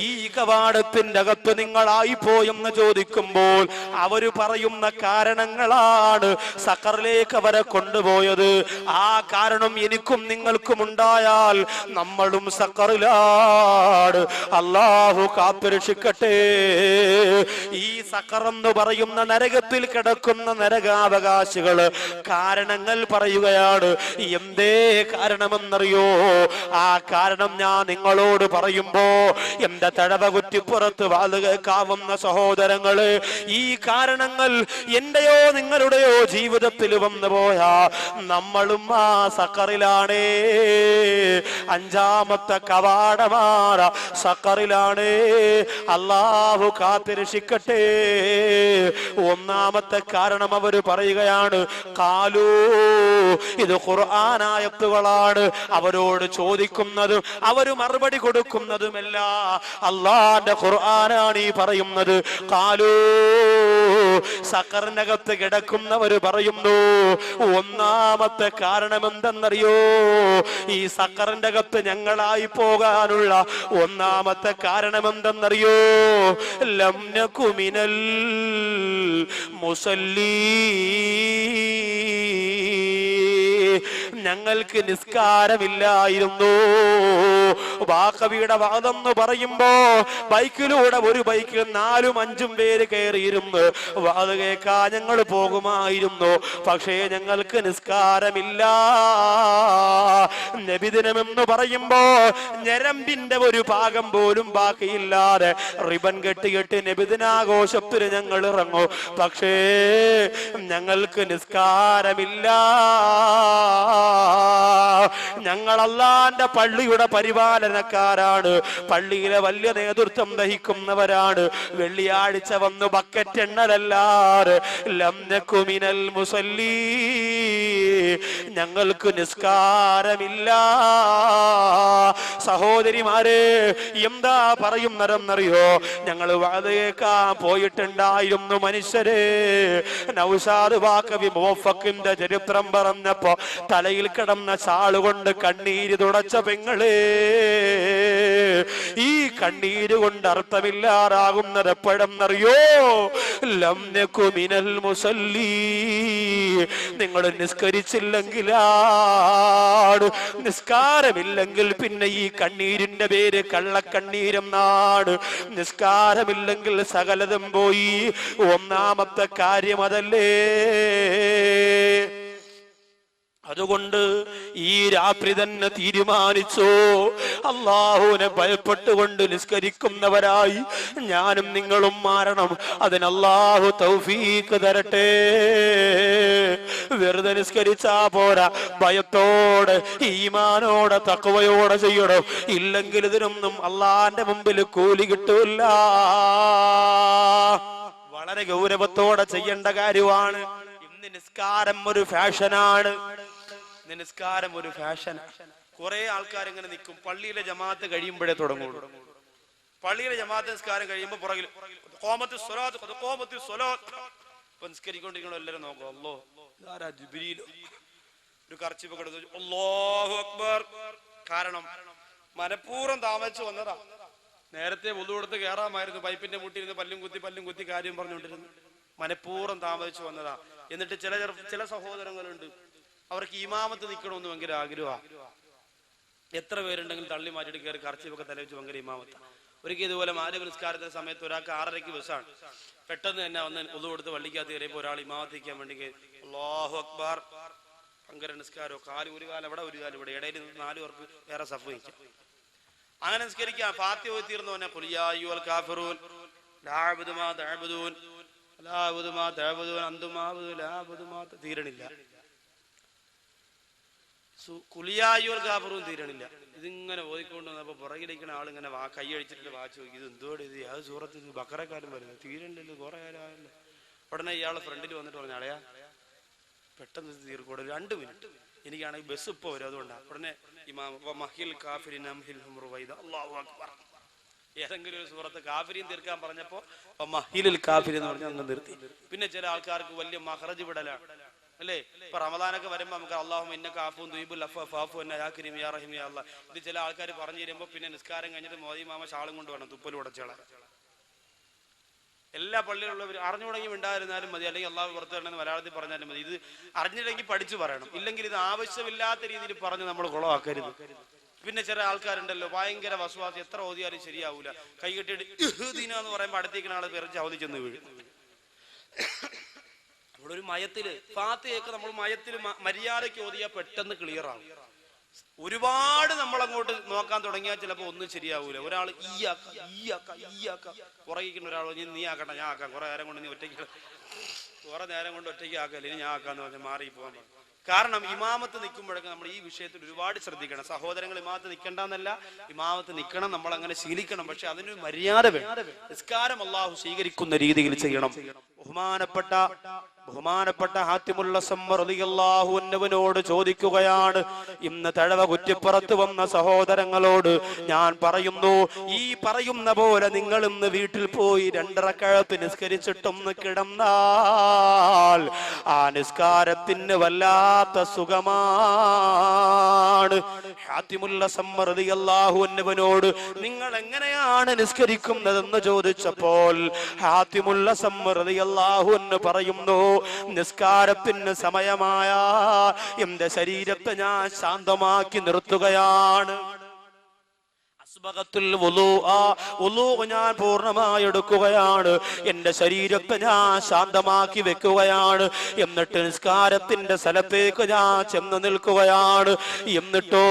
ഈ കവാടത്തിന്റെ അകത്ത് നിങ്ങളായി പോയെന്ന് ചോദിക്കുമ്പോൾ അവര് പറയുന്ന കാരണങ്ങളാണ് സഖറിലേക്ക് അവരെ കൊണ്ടുപോയത്. ആ കാരണം എനിക്കും നിങ്ങൾക്കും ഉണ്ടായാൽ നമ്മളും സഖറിലാണ്. അല്ലാഹു കാത്തുരക്ഷിക്കട്ടെ. ഈ സഖർ എന്ന് പറയുന്ന നരകത്തിൽ കിടക്കുന്ന നരകാവകാശികള് കാരണങ്ങൾ പറയുകയാണ്. എന്തേ കാരണമെന്നറിയോ? ആ കാരണം ഞാൻ നിങ്ങളോട് പറയുമ്പോ എന്റെ തഴവ കുറ്റിപ്പുറത്ത് വാത് കേൾക്കാവുന്ന സഹോദരങ്ങള്, ഈ കാരണങ്ങൾ എന്റെയോ നിങ്ങളുടെയോ ജീവിതത്തിൽ വന്നു പോയാ നമ്മളും ആ സഖറിലാണേ. അഞ്ചാമത്തെ കവാടമാണ് സഖറിലാണ്. അല്ലാഹു കാത്തിരക്ഷിക്കട്ടെ. ഒന്നാമത്തെ കാരണം അവര് പറയുകയാണ്, കാലൂ, ഇത് ഖുർആനായത്തുകളാണ്. അവരോട് ചോദിക്കുന്നതും അവര് മറുപടി കൊടുക്കുന്നതുമല്ല അല്ലാഹുവിന്റെ ഖുർആനാണ് ഈ പറയുന്നത്. കാലൂ, സഖറിനകത്ത് കിടക്കുന്നവര് പറയുന്നു, ഒന്നാമത്തെ കാരണം എന്തെന്നറിയോ? ഈ സഖറിന്റെ അകത്ത് ഞങ്ങളായി പോകാനുള്ള ഒന്നാമത്തെ കാരണം എന്തെന്നറിയോ? ലം നകു മിനൽ മുസല്ലീ, ഞങ്ങൾക്ക് നിസ്കാരമില്ലായിരുന്നു. ബാഖവിയുടെ വാദെന്ന് പറയുമ്പോ ബൈക്കിലൂടെ ഒരു ബൈക്കിൽ 4-5 പേര് കയറിയിരുന്നു വാത് കേൾക്കാൻ ഞങ്ങൾ പോകുമായിരുന്നു. പക്ഷേ ഞങ്ങൾക്ക് നിസ്കാരമില്ല. നബിദിനമെന്ന് പറയുമ്പോ ഞരമ്പിന്റെ ഒരു ഭാഗം പോലും ബാക്കിയില്ലാതെ റിബൺ കെട്ടി നബിദിനാഘോഷത്തിന് ഞങ്ങൾ ഇറങ്ങും. പക്ഷേ ഞങ്ങൾക്ക് നിസ്കാരമില്ല. ഞങ്ങൾ അല്ലാഹുവിന്റെ പള്ളിയുടെ പരിപാലനക്കാരാണ്, പള്ളിയിലെ വലിയ നേതൃത്വം വഹിക്കുന്നവരാണ്. വെള്ളിയാഴ്ച വന്ന് ബക്കറ്റ് എണ്ണലല്ലാതെ ലം നകു മിനൽ മുസല്ലീ, ഞങ്ങൾക്ക് നിസ്കാരമില്ല. സഹോദരിമാരെ എന്താ പറയുന്നതെന്നറിയോ? ഞങ്ങൾ വഅദ് കേൾക്കാൻ പോയിട്ടുണ്ടായിരുന്നു മനുഷ്യരെ. നൗഷാദ് ബാക്കവി മുവഫക്കിന്റെ ചരിത്രം പറഞ്ഞപ്പോ തലയിൽ കിടന്ന ചാളുകൊണ്ട് കണ്ണീര് തുടച്ച പെങ്ങളെ, ഈ കണ്ണീര് കൊണ്ട് അർത്ഥമില്ലാതാകുന്നത് എപ്പോഴെന്നറിയോ? ലം നകു മിനൽ മുസല്ലി, നിങ്ങൾ നിസ്കരിച്ചില്ലെങ്കിലാണ്, നിസ്കാരമില്ലെങ്കിൽ പിന്നെ ഈ കണ്ണീരിന്റെ പേര് കള്ളക്കണ്ണീരെന്നാണ്. നിസ്കാരമില്ലെങ്കിൽ സകലതും പോയി. ഒന്നാമത്തെ കാര്യം അതല്ലേ. അതുകൊണ്ട് ഈ രാത്രി തന്നെ തീരുമാനിച്ചോ, അള്ളാഹുവിനെ ഭയപ്പെട്ടുകൊണ്ട് നിസ്കരിക്കുന്നവരായി ഞാനും നിങ്ങളും മാറണം. അതിന് അള്ളാഹു തൗഫീഖ് തരട്ടെ. വെറുതെ നിസ്കരിച്ചാ പോരാ, ഭയത്തോടെ ഈമാനോടെ തഖ്വയോടെ ചെയ്യണം. ഇല്ലെങ്കിൽ ഇതിനൊന്നും അള്ളാന്റെ മുമ്പിൽ കൂലി കിട്ടൂല. വളരെ ഗൗരവത്തോടെ ചെയ്യേണ്ട കാര്യമാണ്. ഇന്ന് നിസ്കാരം ഒരു ഫാഷനാണ്. നിസ്കാരം ഒരു ഫാഷൻ. കുറെ ആൾക്കാർ ഇങ്ങനെ നിൽക്കും, പള്ളിയിലെ ജമാഅത്ത് കഴിയുമ്പോഴേ തുടങ്ങുള്ളൂ. പള്ളിയിലെ ജമാഅത്ത് നിസ്കാരം കഴിയുമ്പോൾ പുറകിൽ നിസ്കരിക്കൊണ്ടിരിക്കണോ എല്ലാവരും നോക്കും. അല്ലോ ജിബ്രീൽ ഒരു കർച്ചിപ്പ് കിടന്നു, അല്ലാഹു അക്ബർ. കാരണം മനഃപൂർവ്വം താമസിച്ചു വന്നതാ. നേരത്തെ വുളു കൊടുത്ത് കയറാമായിരുന്നു, പൈപ്പിന്റെ മുട്ടിയിരുന്ന് പല്ലും കുത്തി കാര്യം പറഞ്ഞുകൊണ്ടിരുന്നു. മനഃപൂർവ്വം താമസിച്ചു വന്നതാ. എന്നിട്ട് ചില സഹോദരങ്ങളുണ്ട്, അവർക്ക് ഇമാമത്ത് നിൽക്കണമെന്ന് ഭയങ്കര ആഗ്രഹമാണ്. എത്ര പേരുണ്ടെങ്കിലും തള്ളി മാറ്റിയിട്ട് കയറി കർച്ചിപ്പൊക്കെ തലവെച്ച് ഭയങ്കര ഇമാമത്ത്. ഒരിക്കൽ ഇതുപോലെ മാലിക നിസ്കാരത്തിന്റെ സമയത്ത് ഒരാൾക്ക് 6:30 ബസ്സാണ്. പെട്ടെന്ന് തന്നെ വന്ന് വുളു കൊടുത്ത് വള്ളിക്കകത്ത് കയറിയപ്പോൾ ഒരാൾ ഇമാമത്തിക്കാൻ വേണ്ടി അല്ലാഹു അക്ബർ, ഭയങ്കര നിസ്കാരോ, കാല് ഒരു കാലം അവിടെ ഒരു കാലം ഇവിടെ, ഇടയിൽ 4 പേർക്ക് വേറെ സഫ് നിൽക്കാം. അങ്ങനെ നിസ്കരിക്കാം. ഫാത്തിഹ ഓതി തീർന്നു തന്നെ ഖുൽ യാ അയ്യുഹൽ കാഫിറൂൻ ലാ അഅ്ബുദു മാ തഅ്ബുദൂൻ ലാ അഅ്ബുദു മാ തഅ്ബുദൂൻ അൻതും അഅ്ബുദു ലാ അഅ്ബുദു മാ തീരണില്ല. കുലിയായൂർ കാഫറും തീരണില്ല. ഇതിങ്ങനെ ഓതിക്കൊണ്ട് വന്നപ്പോ പുറകിലിരിക്കുന്ന ആളിങ്ങനെ കൈയടിച്ചിട്ട് വാച്ച് നോക്കി, ഇത് എന്തോടെ ഇത് അത് സൂറത്ത് ബക്കറക്കാരും വരുന്നത് തീരണ്ടല്ലോ, കുറെ കാലമായല്ലോ. ഉടനെ ഇയാളെ ഫ്രണ്ടിൽ വന്നിട്ട് പറഞ്ഞു, അളയാ പെട്ടെന്ന് തീർക്കൂടെ, 2 മിനിറ്റ്, എനിക്കാണെങ്കിൽ ബസ് ഇപ്പൊ വരും, അതുകൊണ്ടാണ്. ഉടനെ ഏതെങ്കിലും ഒരു സൂറത്ത് കാഫിരീൻ തീർക്കാൻ പറഞ്ഞപ്പോ മഹിലിൽ കാഫിരി എന്ന് പറഞ്ഞാൽ അങ്ങ് നിർത്തി. പിന്നെ ചില ആൾക്കാർക്ക് വലിയ മഹറജ് വിടലാണ് അല്ലേ? ഇപ്പൊ റമദാനൊക്കെ വരുമ്പോ നമുക്ക് അല്ലാഹുമ്മ ഇന്നക അഫൂൻ തുഹിബ്ബുൽ അഫ്വ ഫഅഫു അന്നാ യാ കരീം യാ റഹീം യാ അല്ലാഹ്. ഇത് ചില ആൾക്കാർ പറഞ്ഞു തരുമ്പോ പിന്നെ നിസ്കാരം കഴിഞ്ഞിട്ട് മോദി മാമ ഷാളും കൊണ്ട് വേണം തുപ്പൽ ഉടച്ചോളാം. എല്ലാ പള്ളിയിലുള്ളവർ അറിഞ്ഞുടങ്ങി ഉണ്ടായിരുന്നാലും മതി, അല്ലെങ്കിൽ അള്ളാഹു പുറത്തു തരണമെന്ന് മലയാളത്തിൽ പറഞ്ഞാലും മതി. ഇത് അറിഞ്ഞില്ലെങ്കിൽ പഠിച്ചു പറയണം. ഇല്ലെങ്കിൽ ഇത് ആവശ്യമില്ലാത്ത രീതിയിൽ പറഞ്ഞ് നമ്മൾ കുളമാക്കരുത്. പിന്നെ ചില ആൾക്കാരുണ്ടല്ലോ ഭയങ്കര വസ്വാസി, എത്ര ഓതിയാലും ശരിയാവൂല. കൈ കെട്ടിയിട്ട് എന്ന് പറയുമ്പോൾ അടുത്തേക്കുന്ന ആള് പെറിച്ച് അവധി ചെന്ന് വീഴും. നമ്മളൊരു മയത്തില് ഫാത്തിഹയൊക്കെ നമ്മൾ മയത്തില് മര്യാദയ്ക്ക് ഓതിയാൽ പെട്ടെന്ന് ക്ലിയർ ആവും. ഒരുപാട് നമ്മൾ അങ്ങോട്ട് നോക്കാൻ തുടങ്ങിയാൽ ചിലപ്പോൾ ഒന്നും ശരിയാവൂല. ഒരാൾ പുറകിക്കുന്ന ഒരാൾ നീ ആക്കണ്ട, ഞാൻ ആക്കാം, കുറെ നേരം കൊണ്ട് ഒറ്റയ്ക്ക് ആക്കല്ലേ, ഇനി ഞാൻ ആക്കാന്ന് പറഞ്ഞാൽ മാറി പോകാൻ പറഞ്ഞു. കാരണം ഇമാമത്ത് നിൽക്കുമ്പോഴൊക്കെ നമ്മൾ ഈ വിഷയത്തിൽ ഒരുപാട് ശ്രദ്ധിക്കണം. സഹോദരങ്ങൾ ഇമാമത്ത് നിൽക്കണ്ടെന്നല്ല, ഇമാമത്ത് നിൽക്കണം, നമ്മൾ അങ്ങനെ ശീലിക്കണം. പക്ഷെ അതിനൊരു മര്യാദ വേണം. നിസ്കാരം അല്ലാഹു സ്വീകരിക്കുന്ന രീതിയിൽ ചെയ്യണം. ബഹുമാനപ്പെട്ട ഹാത്തിമുൽ അസ്സം റളിയല്ലാഹു അൻഹുവിനോട് ചോദിക്കുകയാണ്, ഇന്ന് തഴവ കുറ്റിപ്പുറത്ത് വന്ന സഹോദരങ്ങളോട് ഞാൻ പറയുന്നു, ഈ പറയുന്ന പോലെ നിങ്ങൾ ഇന്ന് വീട്ടിൽ പോയി 2 റക്അത്ത് നിസ്കരിച്ചിട്ടൊന്ന് കിടന്നാൽ ആ നിസ്കാരത്തിന് വല്ലാത്ത സുഖമാണ്. ഹാത്തിമുൽ അസ്സം റളിയല്ലാഹു അൻഹുവിനോട് നിങ്ങൾ എങ്ങനെയാണ് നിസ്കരിക്കുന്നതെന്ന് ചോദിച്ചപ്പോൾ ഹാത്തിമുൽ അസ്സം റളിയല്ലാഹു അൻഹു പറയുന്നു, നിസ്കാരത്തിന് സമയമായ എന്റെ ശരീരത്തെ ഞാൻ ശാന്തമാക്കി നിർത്തുകയാണ്. ഞാൻ പൂർണ്ണമായി എടുക്കുകയാണ്, എന്റെ ശരീരത്തെ ഞാൻ ശാന്തമാക്കി വെക്കുകയാണ്. എന്നിട്ട് നിസ്കാരത്തിന്റെ സ്ഥലത്തേക്ക് ഞാൻ ചെന്ന് നിൽക്കുകയാണ്. എന്നിട്ടോ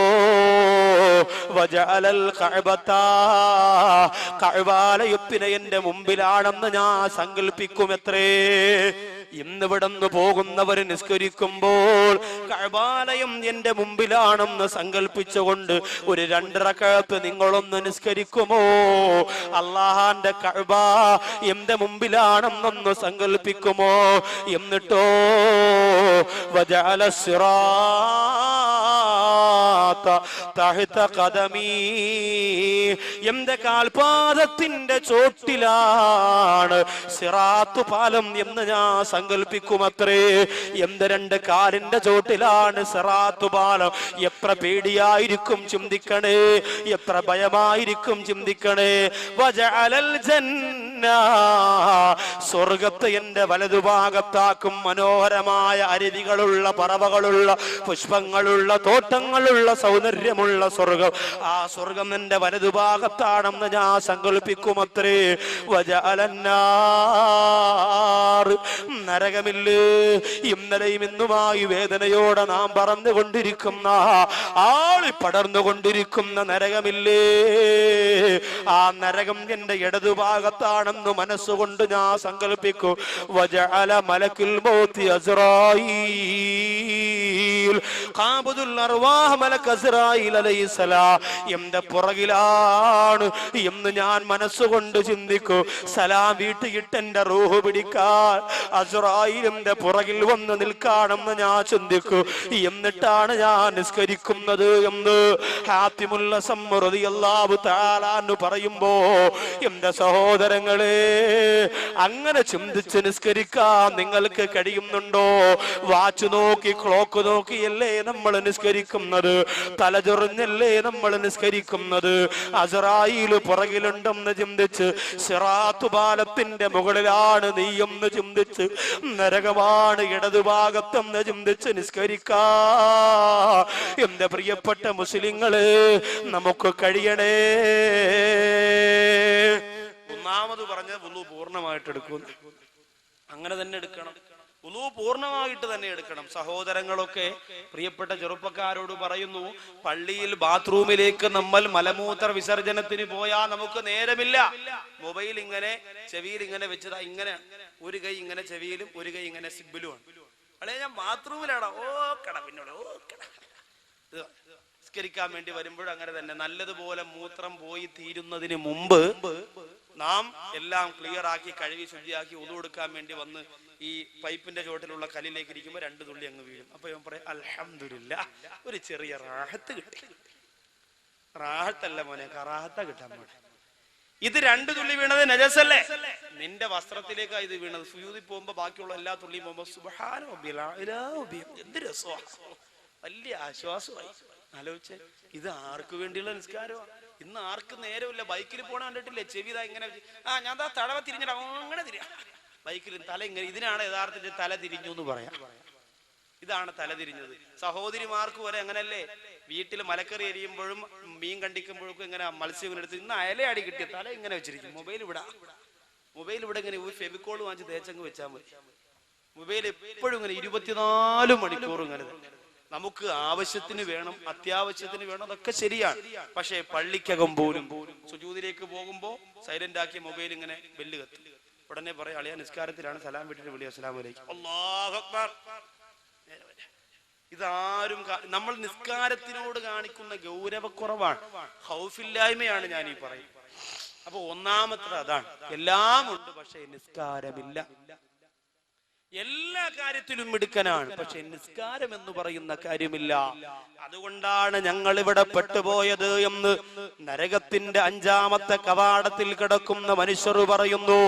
കഅബാലയത്തിനെ എന്റെ മുമ്പിലാണെന്ന് ഞാൻ സങ്കല്പിക്കുമെത്രേ. ഇന്നിവിടുന്ന് പോകുന്നവർ നിസ്കരിക്കുമ്പോൾ കഅബാലയം എന്റെ മുമ്പിലാണെന്ന് സങ്കല്പിച്ചുകൊണ്ട് ഒരു 2 റക്അത്ത് നിങ്ങളൊന്ന് നിസ്കരിക്കുമോ? അല്ലാഹുവിന്റെ കഅബ എന്റെ മുമ്പിലാണെന്നൊന്ന് സങ്കല്പിക്കുമോ? എന്നിട്ടോ വജഅല സിറാ തഹ്ത ഖദമീ, എന്റെ കാൽപാദത്തിന്റെ ചോട്ടിലാണ് സിറാത്ത് പാലം എന്ന് ഞാൻ സങ്കല്പിക്കുമത്രേ. എന്റെ രണ്ട് കാലിന്റെ ചോട്ടിലാണ് സിറാത്ത് പാലം. എത്ര പേടിയായിരിക്കും ചിന്തിക്കണേ, എത്ര ഭയമായിരിക്കും ചിന്തിക്കണേ. വജഅലൽ ജന്ന, സ്വർഗത്തെ എന്റെ വലതുഭാഗത്താക്കും. മനോഹരമായ അരുവികളുള്ള, പറവകളുള്ള, പുഷ്പങ്ങളുള്ള, തോട്ടങ്ങളുള്ള, സൗന്ദര്യമുള്ള സ്വർഗം. ആ സ്വർഗം എന്റെ വലതുഭാഗത്താണെന്ന് ഞാൻ സങ്കല്പിക്കുമത്രേ. വജഅലന്നാർ, നരകമില്ലേ, ഇന്നലെയും ഇന്നുമായി വേദനയോടെ നാം പറഞ്ഞുകൊണ്ടിരിക്കുന്ന, ആളി പടർന്നുകൊണ്ടിരിക്കുന്ന നരകമില്ലേ, ആ നരകം എന്റെ ഇടതുഭാഗത്താണെന്ന് മനസ്സുകൊണ്ട് ഞാൻ സങ്കല്പിക്കും. വജഅല മലക്കുൽ മൗത്തി അസ്റായീൽ, ഖാബിദുൽ അർവാഹ് മലക്ക് അസ്റായീൽ അലൈഹിസ്സലാം എന്റെ പുറകിലാണ് എന്ന് ഞാൻ മനസ്സുകൊണ്ട് ചിന്തിക്കും. സലാം വീട്ടിയിട്ട് എന്റെ റൂഹ് പിടിക്കാൻ അസ്റായീലിന്റെ പുറകിൽ വന്ന് നിൽക്കാണെന്ന് ഞാൻ ചിന്തിക്കും. എന്നിട്ടാണ് ഞാൻ നിസ്കരിക്കുന്നത് എന്ന് ഹാത്തിമുൽ അസം റളിയല്ലാഹു തആല അൻഹു പറയുമ്പോ, എന്റെ സഹോദരങ്ങളെ, അങ്ങനെ ചിന്തിച്ച് നിസ്കരിക്കാൻ നിങ്ങൾക്ക് കഴിയുന്നുണ്ടോ? വാച്ച് നോക്കി, ക്ലോക്ക് നോക്കിയല്ലേ നമ്മൾ നിസ്കരിക്കുന്നത്? തലചൊറിഞ്ഞല്ലേ നമ്മൾ നിസ്കരിക്കുന്നത്? അസ്റായീൽ പുറകിലുണ്ടെന്ന് ചിന്തിച്ച്, സിറാത്ത് പാലത്തിന്റെ മുകളിലാണ് നീയെന്ന് ചിന്തിച്ച്, നരകമാണ് ഇടതുഭാഗത്തെന്ന് ചിന്തിച്ച് നിസ്കരിക്കാ എന്റെ പ്രിയപ്പെട്ട മുസ്ലിങ്ങളെ നമുക്ക് കഴിയണേ. ഒന്നാമത് പറഞ്ഞ വുളു പൂർണ്ണമായിട്ട് എടുക്കും. അങ്ങനെ തന്നെ എടുക്കണം. വുളു പൂർണ്ണമായിട്ട് തന്നെ എടുക്കണം. സഹോദരങ്ങളൊക്കെ, പ്രിയപ്പെട്ട ചെറുപ്പക്കാരോട് പറയുന്നു, പള്ളിയിൽ ബാത്റൂമിലേക്ക് നമ്മൾ മലമൂത്ര വിസർജനത്തിന് പോയാൽ നമുക്ക് നേരമില്ല. മൊബൈൽ ഇങ്ങനെ ചെവിയിൽ ഇങ്ങനെ വെച്ചതാ, ഇങ്ങനെ ഒരു കൈ ഇങ്ങനെ ചെവിയിലും ഒരു കൈ ഇങ്ങനെ സിബിലുമാണ്. അല്ലെ ഞാൻ ബാത്റൂമിലാണോ? ഓക്കട പിന്നോട് ഓക്കട. നിസ്കരിക്കാൻ വേണ്ടി വരുമ്പോഴും അങ്ങനെ തന്നെ. നല്ലതുപോലെ മൂത്രം പോയി തീരുന്നതിന് മുമ്പ് നാം എല്ലാം ക്ലിയർ ആക്കി കഴുകി ശുചിയാക്കി ഉളു കൊടുക്കാൻ വേണ്ടി വന്ന് ഈ പൈപ്പിന്റെ ചോട്ടിലുള്ള കല്ലിലേക്ക് ഇരിക്കുമ്പോൾ 2 തുള്ളി അങ്ങ് വീഴും. അപ്പൊ ഞാൻ പറയാം, അൽഹംദുലില്ലാ, ഒരു ചെറിയ റാഹത്ത് കിട്ടി. റാഹത്തല്ല മോനെ, കറാഹത്ത കിട്ടാൻ മോനെ. ഇത് 2 തുള്ളി വീണത് നജസല്ലേ? നിന്റെ വസ്ത്രത്തിലേക്കാണ് ഇത് വീണത്. സുജൂദിൽ പോകുമ്പോ ബാക്കിയുള്ള എല്ലാ തുള്ളിയും പോകുമ്പോ സുബ്ഹാന റബ്ബിൽ അഅ്ലാ, എന്ത് രസമാണ്, വലിയ ആശ്വാസമായി. ആലോചിച്ചേ, ഇത് ആർക്ക് വേണ്ടിയുള്ള നിസ്കാരമാണ്? ഇന്ന് ആർക്ക് നേരമില്ല. ബൈക്കിൽ പോണ കണ്ടിട്ടില്ലേ, ചെവിതാ ഇങ്ങനെ, ഞാൻ തടവ തിരിഞ്ഞിട്ട് അങ്ങനെ തിരിയാ ബൈക്കിൽ തല ഇങ്ങനെ. ഇതിനാണ് യഥാർത്ഥത്തിൽ തല തിരിഞ്ഞു എന്ന് പറയാം. ഇതാണ് തല തിരിഞ്ഞത്. സഹോദരിമാർക്ക് വരെ അങ്ങനല്ലേ, വീട്ടിൽ മലക്കറി എരിയുമ്പോഴും മീൻ കണ്ടിക്കുമ്പോഴൊക്കെ ഇങ്ങനെ മത്സ്യം എടുത്ത് ഇന്ന് അയലയാടി കിട്ടിയ തല ഇങ്ങനെ വെച്ചിരിക്കും. മൊബൈൽ ഇവിടെ ഇങ്ങനെ ഫെവിക്കോൾ വാങ്ങിച്ച് തേച്ചങ്ങ് വെച്ചാൽ മതി. മൊബൈൽ എപ്പോഴും ഇങ്ങനെ 24 മണിക്കൂർ ഇങ്ങനെ. നമുക്ക് ആവശ്യത്തിന് വേണം, അത്യാവശ്യത്തിന് വേണം, അതൊക്കെ ശരിയാണ്. പക്ഷെ പള്ളിക്കകം പോലും സുജൂദിലേക്ക് പോകുമ്പോ സൈലന്റ് ആക്കി മൊബൈൽ ഇങ്ങനെ ബെല്ല് കത്തി. ഉടനെ പറയാം, അളിയാ നിസ്കാരത്തിലാണ്, സലാം വിട്ടിട്ട് വിളി, അസ്സലാമു അലൈക്കും, അല്ലാഹു അക്ബർ. ഇതാരും നമ്മൾ നിസ്കാരത്തിനോട് കാണിക്കുന്ന ഗൗരവക്കുറവാണ്, ഖൗഫില്ലായ്മയാണ് ഞാൻ ഈ പറയുന്നത്. അപ്പൊ ഒന്നാമത്തെ അതാണ്. എല്ലാം ഉണ്ട്, പക്ഷെ നിസ്കാരമില്ല. എല്ലാ കാര്യത്തിലും മിടുക്കനാണ്, പക്ഷെ നിസ്കാരം എന്ന് പറയുന്ന കാര്യമില്ല. അതുകൊണ്ടാണ് ഞങ്ങൾ ഇവിടെ പെട്ടുപോയത് എന്ന് നരകത്തിന്റെ 5ാമത്തെ കവാടത്തിൽ കിടക്കുന്ന മനുഷ്യർ പറയുന്നു.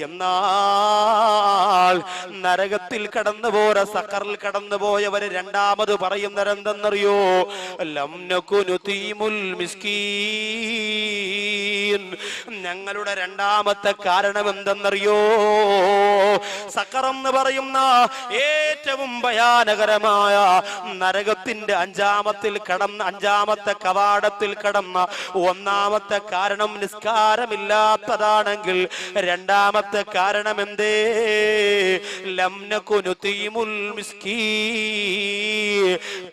എന്നാൽ നരകത്തിൽ കടന്നുപോയ, സഖറിൽ കടന്നുപോയവര് രണ്ടാമത് പറയുന്നവരെന്തെന്നറിയോ? ലം നകുനു തീമുൽ മിസ്കീൻ. ഞങ്ങളുടെ രണ്ടാമത്തെ കാരണം എന്തെന്നറിയോ? സഖർ എന്ന് പറയുന്ന ഏറ്റവും ഭയാനകരമായ നരകത്തിന്റെ 5ാമത്തെ കവാടത്തിൽ കടന്ന ഒന്നാമത്തെ കാരണം നിസ്കാരമില്ലാത്തതാണെങ്കിൽ രണ്ടാമത്തെ കാരണം എന്തേ? ലം നകുനു തീമുൽ മിസ്കീൻ.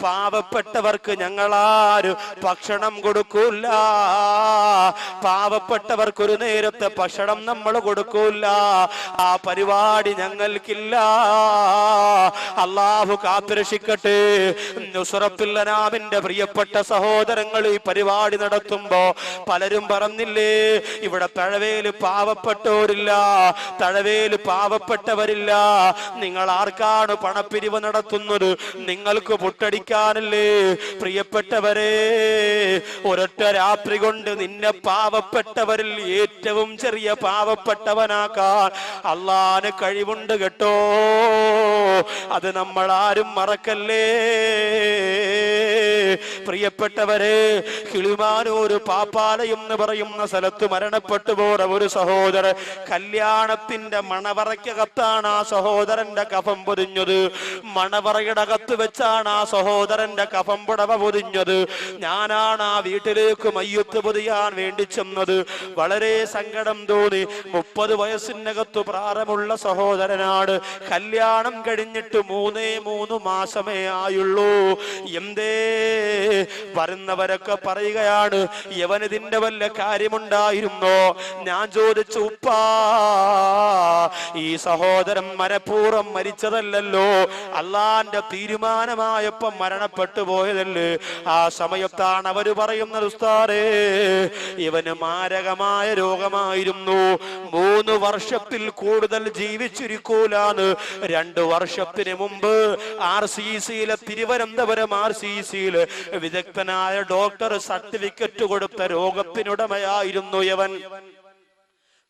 പാവപ്പെട്ടവർക്ക് ഞങ്ങളാരും ഭക്ഷണം കൊടുക്കൂല. പാവപ്പെട്ടവർക്ക് ഒരു നേരത്തെ ഭക്ഷണം നമ്മൾ കൊടുക്കൂല. ആ പരിപാടി ഞങ്ങൾക്ക് കഴിക്കില്ല. അള്ളാഹു കാത്തുരക്ഷിക്കട്ടെ. നുസ്റത്തുൽ അനാമിന്റെ പ്രിയപ്പെട്ട സഹോദരങ്ങൾ ഈ പരിപാടി നടത്തുമ്പോ പലരും പറഞ്ഞില്ലേ, ഇവിടെ തഴവേല് പാവപ്പെട്ടവരില്ല, തഴവേല് പാവപ്പെട്ടവരില്ല. നിങ്ങൾ ആർക്കാണ് പണപ്പിരിവ് നടത്തുന്നത്? നിങ്ങൾക്ക് പുട്ടടിക്കാനല്ലേ? പ്രിയപ്പെട്ടവരെ, ഒരൊറ്റ രാത്രി കൊണ്ട് നിന്നെ പാവപ്പെട്ടവരിൽ ഏറ്റവും ചെറിയ പാവപ്പെട്ടവനാക്കാൻ അള്ളാന് കഴിവുണ്ട് കേട്ടോ. അത് നമ്മൾ ആരും മറക്കല്ലേ. പ്രിയപ്പെട്ടവരെ, കിളിമാനൂർ പാപ്പാലയം എന്ന് പറയുന്ന സ്ഥലത്ത് മരണപ്പെട്ടു പോയ ഒരു സഹോദരൻ, കല്യാണത്തിന്റെ മണവറയ്ക്കകത്താണ് ആ സഹോദരന്റെ കഫം പൊതിഞ്ഞത്. മണവറയുടെ അകത്ത് വെച്ചാണ് ആ സഹോദരന്റെ കഫം പുടവ പൊതിഞ്ഞത്. ഞാനാണ് ആ വീട്ടിലേക്ക് മയ്യത്ത് പൊതിയാൻ വേണ്ടി ചെന്നത്. വളരെ സങ്കടം തോന്നി. 30 വയസ്സിനകത്ത് പ്രായമുള്ള സഹോദരനാണ്. കല്യാണം കഴിഞ്ഞിട്ട് 3 മാസമേ ആയുള്ളൂ. എന്തേ വരുന്നവരൊക്കെ പറയുകയാണ്, യവനിതിന്റെ വല്ല കാര്യമുണ്ടായിരുന്നോ? ഞാൻ ചോദിച്ചു, ഉപ്പാ, ഈ സഹോദരൻ മനഃപൂർവ്വം മരിച്ചതല്ലല്ലോ, അള്ളാന്റെ തീരുമാനമായപ്പം മരണപ്പെട്ടു പോയതല്ലേ. ആ സമയത്താണ് അവര് പറയുന്നത്, ഉസ്താദേ, ഇവന് മാരകമായ രോഗമായിരുന്നു, 3 വർഷത്തിൽ കൂടുതൽ ജീവിച്ചിരിക്കൂലാന്ന് 2 വർഷത്തിന് മുമ്പ് RCCയിലെ തിരുവനന്തപുരം RCCയില് വിദഗ്ധനായ ഡോക്ടർ സർട്ടിഫിക്കറ്റ് കൊടുത്ത രോഗത്തിനുടമയായിരുന്നു യവൻ.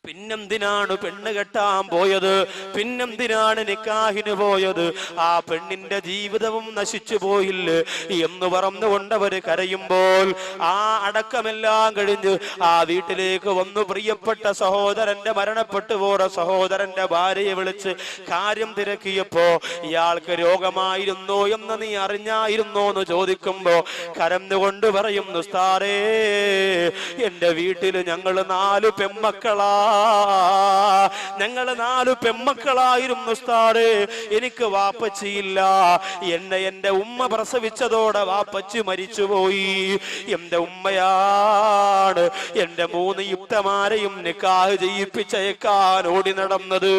പിന്നെന്തിനാണ് പെണ്ണ് കെട്ടാൻ പോയത്? പിന്നെന്തിനാണ് നിക്കാഹിന് പോയത്? ആ പെണ്ണിന്റെ ജീവിതവും നശിച്ചു പോയില്ലേ എന്ന് പറഞ്ഞുകൊണ്ട് അവര് കരയുമ്പോൾ, ആ അടക്കമെല്ലാം കഴിഞ്ഞ് ആ വീട്ടിലേക്ക് വന്നു. പ്രിയപ്പെട്ട സഹോദരന്റെ മരണപ്പെട്ടു പോയ സഹോദരന്റെ ഭാര്യയെ വിളിച്ച് കാര്യം തിരക്കിയപ്പോ, ഇയാൾക്ക് രോഗമായിരുന്നോ എന്ന് നീ അറിഞ്ഞായിരുന്നോ എന്ന് ചോദിക്കുമ്പോ കരഞ്ഞുകൊണ്ട് പറയുന്നു, ഉസ്താദേ, എന്റെ വീട്ടില് ഞങ്ങള് 4 പെമ്മക്കളാ, ഞങ്ങള് 4 പെമ്മക്കളായിരുന്നു ഉസ്താദേ. എനിക്ക് വാപ്പച്ചിയില്ല. എന്റെ ഉമ്മ പ്രസവിച്ചതോടെ വാപ്പച്ചി മരിച്ചുപോയി. എന്റെ ഉമ്മയാണ് എന്റെ 3 യുക്തമാരെയും നിക്കാഹ് ചെയ്യിപ്പിച്ചേക്കാൻ ഓടി നടന്നത്.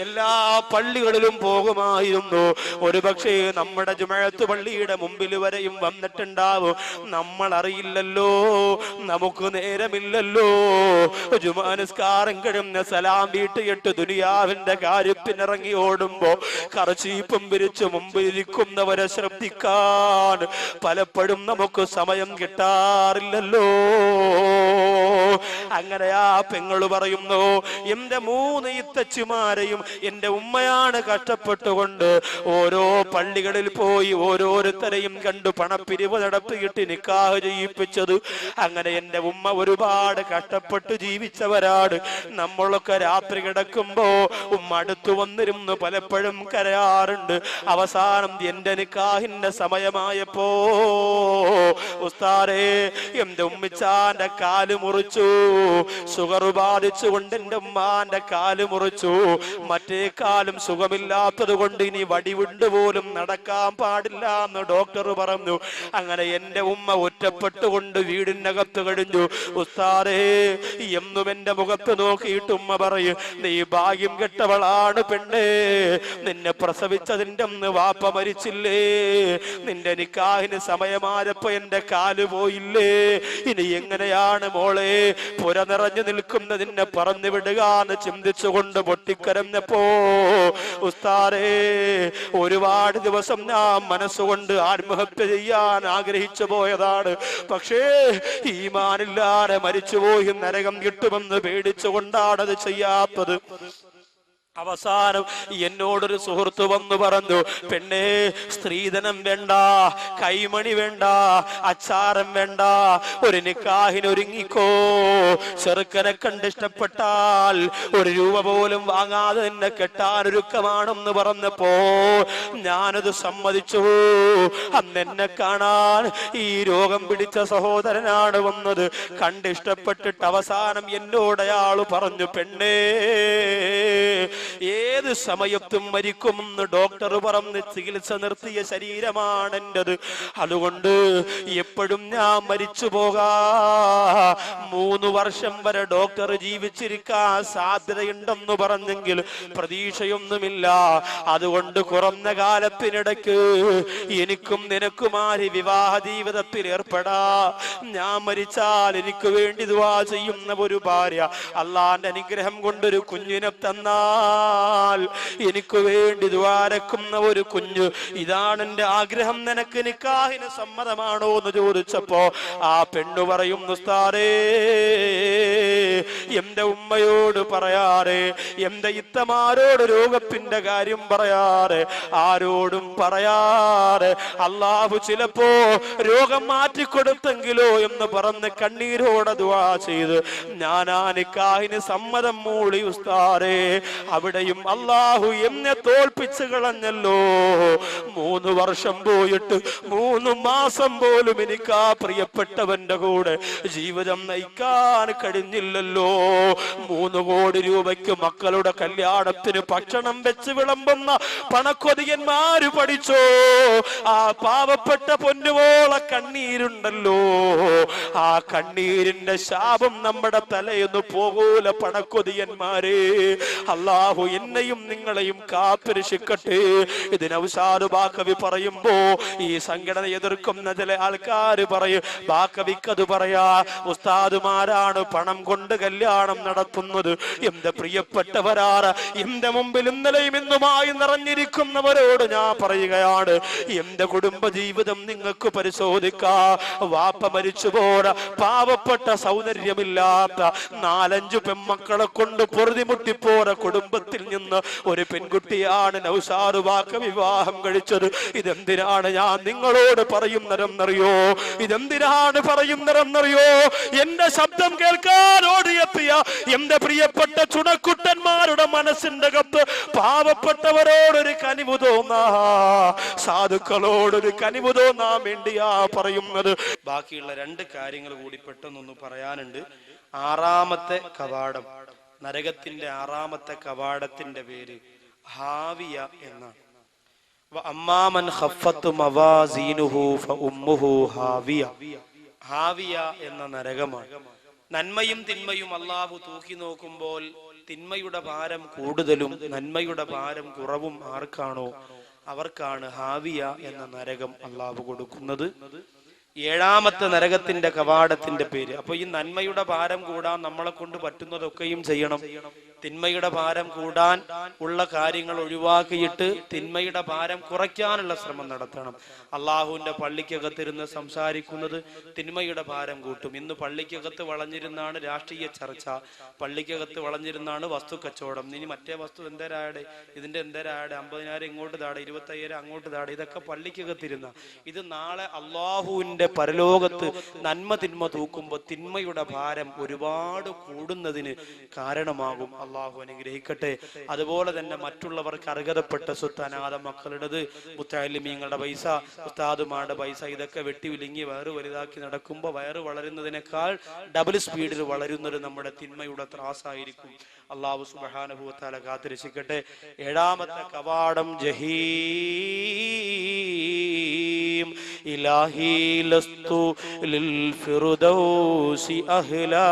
എല്ലാ പള്ളികളിലും പോകുമായിരുന്നു. ഒരുപക്ഷെ നമ്മുടെ ജുമഅത്ത് പള്ളിയുടെ മുമ്പിൽ വരെയും വന്നിട്ടുണ്ടാവും. നമ്മൾ അറിയില്ലല്ലോ, നമുക്ക് നേരമില്ലല്ലോ. ജുമാ നിസ്കാരം കഴിഞ്ഞ സലാം വീട്ടിയിട്ട് ദുനിയാവിന്റെ കാര്യത്തിനിറങ്ങി ഓടുമ്പോ കർച്ചീപ്പും വിരിച്ച് മുമ്പിലിരിക്കുന്നവരെ ശ്രദ്ധിക്കാൻ പലപ്പോഴും നമുക്ക് സമയം കിട്ടാറില്ലല്ലോ. അങ്ങനെ ആ പെങ്ങള് പറയുന്നു, എന്റെ 3 ഇത്തച്ചിമാരെയും എന്റെ ഉമ്മയാണ് കഷ്ടപ്പെട്ടുകൊണ്ട് ഓരോ പള്ളികളിൽ പോയി ഓരോരുത്തരെയും കണ്ടു പണപ്പിരിവ് നടത്തിയിട്ട് നിക്കാഹ് ചെയ്യിപ്പിച്ചത്. അങ്ങനെ എന്റെ ഉമ്മ ഒരുപാട് കഷ്ടപ്പെട്ട് ജീവിച്ചവരാണ്. നമ്മളൊക്കെ രാത്രി കിടക്കുമ്പോ ഉമ്മ അടുത്തു വന്നിരുന്നു പലപ്പോഴും കരയാറുണ്ട്. അവസാനം എന്റെ നിക്കാഹിന്റെ സമയമായപ്പോ, ഉസ്താദേ, എന്റെ ഉമ്മിച്ചാന്റെ കാല് മുറിച്ചു. ഷുഗർ ബാധിച്ചുകൊണ്ട് എന്റെ ഉമ്മാന്റെ കാല് മുറിച്ചു. മറ്റേ കാലും സുഖമില്ലാത്തത് കൊണ്ട് ഇനി വടിവിണ്ട് പോലും നടക്കാൻ പാടില്ല എന്ന് ഡോക്ടർ പറഞ്ഞു. അങ്ങനെ എന്റെ ഉമ്മ ഒറ്റപ്പെട്ടുകൊണ്ട് വീടിനകത്ത് കഴിഞ്ഞു. ഉസ്താദേ, എന്നും എന്റെ മുഖത്ത് നോക്കിയിട്ട് ഉമ്മ പറയും, നീ ഭാഗ്യം കെട്ടവളാണ് പെണ്ണേ, നിന്നെ പ്രസവിച്ചതിന്റെ അന്ന് വാപ്പ മരിച്ചില്ലേ, നിന്റെ നിക്കാഹിന് സമയമായപ്പോ എന്റെ കാല് പോയില്ലേ, ഇനി എങ്ങനെയാണ് മോളെ പുര നിറഞ്ഞു നിൽക്കുന്ന നിന്നെ പറഞ്ഞു വിടുക എന്ന് ചിന്തിച്ചുകൊണ്ട് പൊട്ടിക്കരഞ്ഞപ്പോ, ഉസ്താദേ, ഒരുപാട് ദിവസം ഞാൻ മനസ്സുകൊണ്ട് ആത്മഹത്യ ചെയ്യാൻ ആഗ്രഹിച്ചു പോയതാണ്. പക്ഷേ ഈമാനില്ലാതെ മരിച്ചുപോയി നരകം കിട്ടുമെന്ന് പേടിച്ചുകൊണ്ടാണ് അത് ചെയ്യാത്തത്. അവസാനം എന്നോടൊരു സുഹൃത്ത് വന്നു പറഞ്ഞു, പെണ്ണേ, സ്ത്രീധനം വേണ്ട, കൈമണി വേണ്ട, അച്ചാരം വേണ്ട, ഒരു നിക്കാഹിന് ഒരുങ്ങിക്കോ. ചെറുക്കനെ കണ്ടിഷ്ടപ്പെട്ടാൽ 1 രൂപ പോലും വാങ്ങാതെ നിന്നെ കെട്ടാനൊരുക്കമാണെന്ന് പറഞ്ഞപ്പോ ഞാനത് സമ്മതിച്ചു. അന്ന് എന്നെ കാണാൻ ഈ രോഗം പിടിച്ച സഹോദരനാണ് വന്നത്. കണ്ടിഷ്ടപ്പെട്ടിട്ട് അവസാനം എന്നോട് അയാള് പറഞ്ഞു, പെണ്ണേ, ഏത് സമയത്തും മരിക്കുമെന്ന് ഡോക്ടർ പറഞ്ഞ് ചികിത്സ നിർത്തിയ ശരീരമാണ് എന്റേത്. അതുകൊണ്ട് എപ്പോഴും ഞാൻ മരിച്ചു പോകാ. 3 വർഷം വരെ ഡോക്ടർ ജീവിച്ചിരിക്കാൻ സാധ്യതയുണ്ടെന്ന് പറഞ്ഞെങ്കിൽ പ്രതീക്ഷയൊന്നുമില്ല. അതുകൊണ്ട് കുറഞ്ഞ കാലത്തിനിടയ്ക്ക് എനിക്കും നിനക്കുമാരി വിവാഹ ജീവിതത്തിൽ ഏർപ്പെടാ. ഞാൻ മരിച്ചാൽ എനിക്ക് വേണ്ടി ദുആ ചെയ്യുന്ന ഒരു ഭാര്യ, അള്ളാന്റെ അനുഗ്രഹം കൊണ്ടൊരു കുഞ്ഞിനെ തന്നാൽ എനിക്ക് വേണ്ടി ദ്വാരക്കുന്ന ഒരു കുഞ്ഞ്, ഇതാണ് എന്റെ ആഗ്രഹം. നിനക്ക് നിക്കാഹിന് സമ്മതമാണോ എന്ന് ചോദിച്ചപ്പോ ആ പെണ്ണു പറയും, ഉസ്താദേ, എന്റെ ഉമ്മയോട് പറയാറ്, എന്റെ ഇത്തമാരോട് രോഗത്തിന്റെ കാര്യം പറയാറ്, ആരോടും പറയാറ്, അള്ളാഹു ചിലപ്പോ രോഗം മാറ്റിക്കൊടുത്തെങ്കിലോ എന്ന് പറഞ്ഞ് കണ്ണീരോടെ ദുആ ചെയ്ത് ഞാൻ ആ നിക്കാഹിന് സമ്മതം മൂളി ഉസ്താദേ. അവിടെയും അള്ളാഹു എന്നെ തോൽപ്പിച്ചു കളഞ്ഞല്ലോ. 3 വർഷം പോയിട്ട് 3 മാസം പോലും എനിക്ക് ആ പ്രിയപ്പെട്ടവന്റെ കൂടെ ജീവിതം നയിക്കാൻ കഴിഞ്ഞില്ലല്ലോ. 3 കോടി രൂപയ്ക്ക് മക്കളുടെ കല്യാണത്തിന് ഭക്ഷണം വെച്ച് വിളമ്പുന്ന പണക്കൊതിയന്മാര് പഠിച്ചോ. ആ പാവപ്പെട്ട പൊന്നുപോള കണ്ണീരുണ്ടല്ലോ, ആ കണ്ണീരിന്റെ ശാപം നമ്മുടെ തലയൊന്ന് പോകൂല പണക്കൊതിയന്മാരെ. അള്ളാഹു എന്നെയും നിങ്ങളെയും കാത്തുരക്ഷിക്കട്ടെ. ഇത് നൗശാദ് ബാക്കവി പറയുമ്പോ ഈ സംഘടന എതിർക്കുന്ന ചില ആൾക്കാർ പറയും, ബാക്കവിക്കത് പറയാ, ഉസ്താദുമാരാണ് പണം കൊണ്ട് കല്യാണം നടത്തുന്നത്. എന്റെ പ്രിയപ്പെട്ടവരാണ്, എന്റെ മുമ്പിൽ ഇന്നലെയും ഇന്നുമായി നിറഞ്ഞിരിക്കുന്നവരോട് ഞാൻ പറയുകയാണ്, എന്റെ കുടുംബ ജീവിതം നിങ്ങൾക്ക് പരിശോധിക്കാ. വാപ്പ മരിച്ചു പോര, പാവപ്പെട്ട സൗന്ദര്യമില്ലാത്ത 4-5 പെൺമക്കളെ കൊണ്ട് പൊറുതിമുട്ടിപ്പോര കുടുംബത്തിൽ നിന്ന് ഒരു പെൺകുട്ടിയാണ് നൗശാദ് ബാക്കവി വിവാഹം കഴിച്ചത്. ഇതെന്തിനാണ് ഞാൻ നിങ്ങളോട് പറയുന്നതെന്നറിയോ? ഇതെന്തിനാണ് പറയുന്നതെന്നറിയോ? എന്റെ ശബ്ദം കേൾക്കാൻ ഓടിയെത്തിയ എന്റെ പ്രിയപ്പെട്ട ചുണക്കുട്ടന്മാരുടെ മനസ്സിന്റെ കത്ത് പാവപ്പെട്ടവരോടൊരു കനിവ് തോന്നാ, സാധുക്കളോടൊരു കനിവ് തോന്നാൻ വേണ്ടിയാ പറയുന്നത്. ബാക്കിയുള്ള 2 കാര്യങ്ങൾ കൂടി പെട്ടെന്നൊന്ന് പറയാനുണ്ട്. 6ാമത്തെ കവാടം, നരകത്തിന്റെ 6ാമത്തെ കവാടത്തിന്റെ പേര് ഹാവിയ എന്നാണ്. അമ്മാമൻ ഖഫ്ഫത്ത് മവാസീനുഹു ഫഉമ്മുഹു ഹാവിയ. ഹാവിയ എന്ന നരകമാണ്. നന്മയും തിന്മയും അള്ളാഹു തൂക്കി നോക്കുമ്പോൾ തിന്മയുടെ ഭാരം കൂടുതലും നന്മയുടെ ഭാരം കുറവും ആർക്കാണോ അവർക്കാണ് ഹാവിയ എന്ന നരകം അള്ളാഹു കൊടുക്കുന്നത്. 7ാമത്തെ നരകത്തിന്റെ കവാടത്തിന്റെ പേര്. അപ്പൊ ഈ നന്മയുടെ ഭാരം കൂടാൻ നമ്മളെ കൊണ്ട് പറ്റുന്നതൊക്കെയും ചെയ്യണം. തിന്മയുടെ ഭാരം കൂടാൻ ഉള്ള കാര്യങ്ങൾ ഒഴിവാക്കിയിട്ട് തിന്മയുടെ ഭാരം കുറയ്ക്കാനുള്ള ശ്രമം നടത്തണം. അള്ളാഹുവിന്റെ പള്ളിക്കകത്തിരുന്ന് സംസാരിക്കുന്നത് തിന്മയുടെ ഭാരം കൂട്ടും. ഇന്ന് പള്ളിക്കകത്ത് വളഞ്ഞിരുന്നാണ് രാഷ്ട്രീയ ചർച്ച, പള്ളിക്കകത്ത് വളഞ്ഞിരുന്നാണ് വസ്തു കച്ചവടം. ഇനി മറ്റേ വസ്തു എന്തരാടെ, ഇതിന്റെ എന്തരാടെ, 50,000 ഇങ്ങോട്ട് താടെ, 25,000 അങ്ങോട്ട് താടെ, ഇതൊക്കെ പള്ളിക്കകത്തിരുന്ന. ഇത് നാളെ അള്ളാഹുവിന്റെ പരലോകത്ത് നന്മ തിന്മ തൂക്കുമ്പോൾ തിന്മയുടെ ഭാരം ഒരുപാട് കൂടുന്നതിന് കാരണമാകും. അള്ളാഹു അനുഗ്രഹിക്കട്ടെ. അതുപോലെ തന്നെ മറ്റുള്ളവർക്ക് അർഹതപ്പെട്ട സ്വത്ത്, അനാഥ മക്കളുടേത്, മുത്തഅല്ലിമീങ്ങളുടെ പൈസ, ഉസ്താദുമാരുടെ പൈസ, ഇതൊക്കെ വെട്ടി വിലുങ്ങി വയറ് വലുതാക്കി നടക്കുമ്പോൾ വയറ് വളരുന്നതിനേക്കാൾ ഡബിൾ സ്പീഡിൽ വളരുന്നത് നമ്മുടെ തിന്മയുടെ ത്രാസായിരിക്കും. അള്ളാഹു സുബ്ഹാനഹു വ തആല കാത്തുരക്ഷിക്കട്ടെ. 7ാമത്തെ കവാടം ജഹീം. ഇലാഹി ലസ്തു ലിൽ ഫിർദൗസി അഹ്ലാ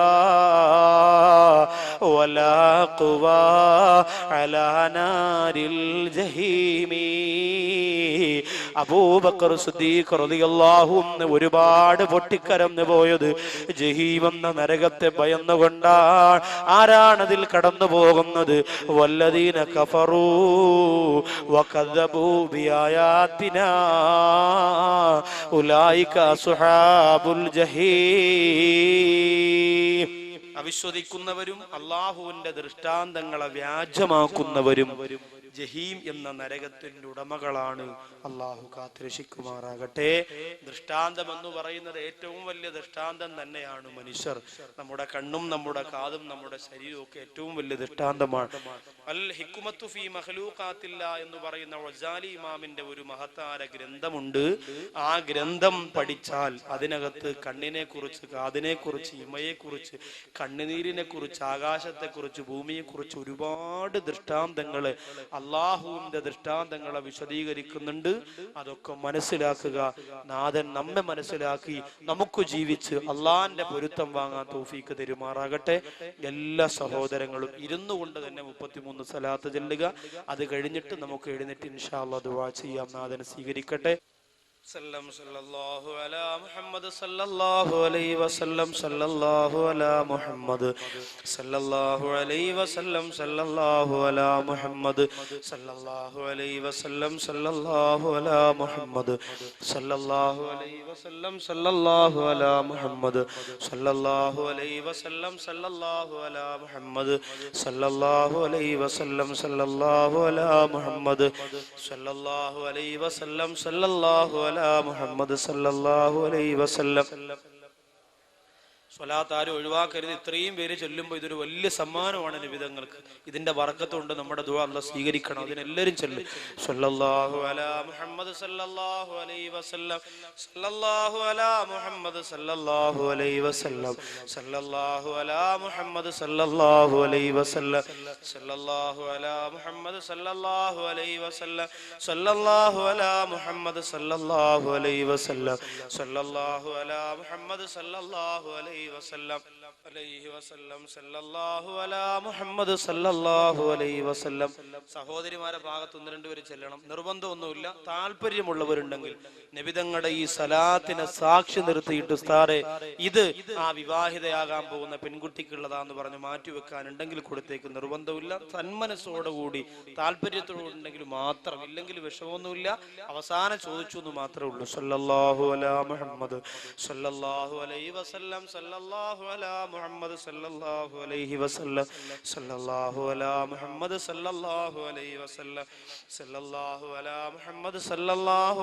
വലാ ഖുവാ അലാ നാരിൽ ജഹീമി. അബൂബക്കർ സിദ്ദീഖ് റളിയല്ലാഹു അൻഹു ഒരുപാട് പൊട്ടിക്കരഞ്ഞു പോയത് ജഹീം എന്ന നരകത്തെ ഭയന്നുകൊണ്ടാണ്. ആരാണതിൽ കടന്നു പോകുന്നത്? വല്ലദീന കഫറൂ വകദബൂ ബിആയാതിനാ ഉലൈക അസ്ഹാബുൽ ജഹീം. അവിശ്വസിക്കുന്നവരും അള്ളാഹുവിന്റെ ദൃഷ്ടാന്തങ്ങളെ വ്യാജമാക്കുന്നവരും ജഹീം എന്ന നരകത്തിന്റെ ഉടമകളാണ്. അള്ളാഹു കാത്തുരക്ഷിക്കുമാറാകട്ടെ. ദൃഷ്ടാന്തം എന്ന് പറയുന്നത് ഏറ്റവും വലിയ ദൃഷ്ടാന്തം തന്നെയാണ് മനുഷ്യർ. നമ്മുടെ കണ്ണും നമ്മുടെ കാതും നമ്മുടെ ശരീരവും ഒക്കെ ഏറ്റവും വലിയ ദൃഷ്ടാന്തമാണ്. അൽ ഹിക്മത്തു ഫീ മഖ്ലൂഖാത്തില്ല എന്ന് പറയുന്ന ഗസാലി ഇമാമിന്റെ ഒരു മഹത്താര ഗ്രന്ഥമുണ്ട്. ആ ഗ്രന്ഥം പഠിച്ചാൽ അതിനകത്ത് കണ്ണിനെ കുറിച്ച്, കാതിനെ കുറിച്ച്, ഇമയെ കുറിച്ച്, കണ്ണുനീരിനെ കുറിച്ച്, ആകാശത്തെ കുറിച്ച്, ഭൂമിയെ കുറിച്ച് ഒരുപാട് ദൃഷ്ടാന്തങ്ങള്, അള്ളാഹുവിന്റെ ദൃഷ്ടാന്തങ്ങളെ വിശദീകരിക്കുന്നുണ്ട്. അതൊക്കെ മനസ്സിലാക്കുക. നാഥൻ നമ്മെ മനസ്സിലാക്കി നമുക്ക് ജീവിച്ച് അള്ളാഹിന്റെ പൊരുത്തം വാങ്ങാൻ തൗഫീക്ക് തരുമാറാകട്ടെ. എല്ലാ സഹോദരങ്ങളും ഇരുന്നു കൊണ്ട് തന്നെ 33 സലാത്ത് ചൊല്ലുക. അത് കഴിഞ്ഞിട്ട് നമുക്ക് എഴുന്നേറ്റ് ഇൻഷാ അല്ലാഹ് ദുആ ചെയ്യാം. നാഥൻ സ്വീകരിക്കട്ടെ. സല്ലല്ലാഹു അലാ മുഹമ്മദ് സല്ലല്ലാഹു അലൈഹി വസല്ലം സല്ലല്ലാഹു അലാ മുഹമ്മദ് സല്ലല്ലാഹു അലൈഹി വസല്ലം സല്ലല്ലാഹു അലാ മുഹമ്മദ് സല്ലല്ലാഹു അലൈഹി വസല്ലം സല്ലല്ലാഹു അലാ മുഹമ്മദ് സല്ലല്ലാഹു അലൈഹി വസല്ലം സല്ലല്ലാഹു അലാ മുഹമ്മദ് സല്ലല്ലാഹു അലൈഹി വസല്ലം സല്ലല്ലാഹു അലാ മുഹമ്മദ് സല്ലല്ലാഹു അലൈഹി വസല്ലം സല്ലല്ലാഹു അലാ മുഹമ്മദ് സല്ലല്ലാഹു അലൈഹി വസല്ലം സല്ലല്ലാഹു മുഹമ്മദ് സല്ലല്ലാഹു അലൈഹി വസല്ലം. സ്വലാത്ത് ആരും ഒഴിവാക്കരുത്. ഇത്രയും പേര് ചൊല്ലുമ്പോൾ ഇതൊരു വലിയ സമ്മാനമാണ് നബിതങ്ങൾക്ക്. ഇതിന്റെ ബർക്കത്ത് കൊണ്ട് നമ്മുടെ ദുആ അല്ലാഹ് സ്വീകരിക്കണം. അതിനെല്ലാവരും ചൊല്ലും. സല്ലല്ലാഹു അലാ മുഹമ്മദ് സല്ലല്ലാഹു അലൈഹി വസല്ലം സല്ലല്ലാഹു അലാ മുഹമ്മദ് സല്ലല്ലാഹു അലൈഹി വസല്ലം സല്ലല്ലാഹു അലാ മുഹമ്മദ് സല്ലല്ലാഹു അലൈഹി വസല്ലം സല്ലല്ലാഹു അലാ മുഹമ്മദ് സല്ലല്ലാഹു അലൈഹി വസല്ലം സല്ലല്ലാഹു അലാ മുഹമ്മദ് സല്ലല്ലാഹു അലൈഹി വസല്ലം സല്ലല്ലാഹു അലാ മുഹമ്മദ് സല്ലല്ലാഹു അലൈഹി വസല്ലം അലൈഹി വസല്ലം സല്ലല്ലാഹു അലാ മുഹമ്മദ് സല്ലല്ലാഹു അലൈഹി വസല്ലം. സഹോദരിമാരെ ഭാഗത്ത് 1-2 പേര് ചെല്ലണം. നിർബന്ധമൊന്നുമില്ല. താല്പര്യമുള്ളവരുണ്ടെങ്കിൽ നബിതങ്ങളുടെ ഈ സലാത്തിനെ സാക്ഷി നിർത്തിയിട്ട് ഉസ്താദേ ഇത് ആ വിവാഹിതയാകാൻ പോകുന്ന പെൺകുട്ടിക്കുള്ളതാന്ന് പറഞ്ഞ് മാറ്റിവെക്കാനുണ്ടെങ്കിൽ കൊടുത്തേക്ക്. നിർബന്ധമില്ല. സന്മനസ്സോടുകൂടി താല്പര്യത്തോടുണ്ടെങ്കിൽ മാത്രം. ഇല്ലെങ്കിൽ വിഷമമൊന്നുമില്ല. അവസാനം ചോദിച്ചു എന്ന് മാത്രമേ ഉള്ളൂ. സല്ലല്ലാഹു അലാ മുഹമ്മദ് സല്ലല്ലാഹു അലൈഹി വസല്ലം സല്ലല്ലാഹു അലാ മുഹമ്മദ് സല്ലല്ലാഹു അലൈഹി വസല്ലം സല്ലല്ലാഹു അലാ മുഹമ്മദ് സല്ലല്ലാഹു അലൈഹി വസല്ലം സല്ലല്ലാഹു അലാ മുഹമ്മദ് സല്ലല്ലാഹു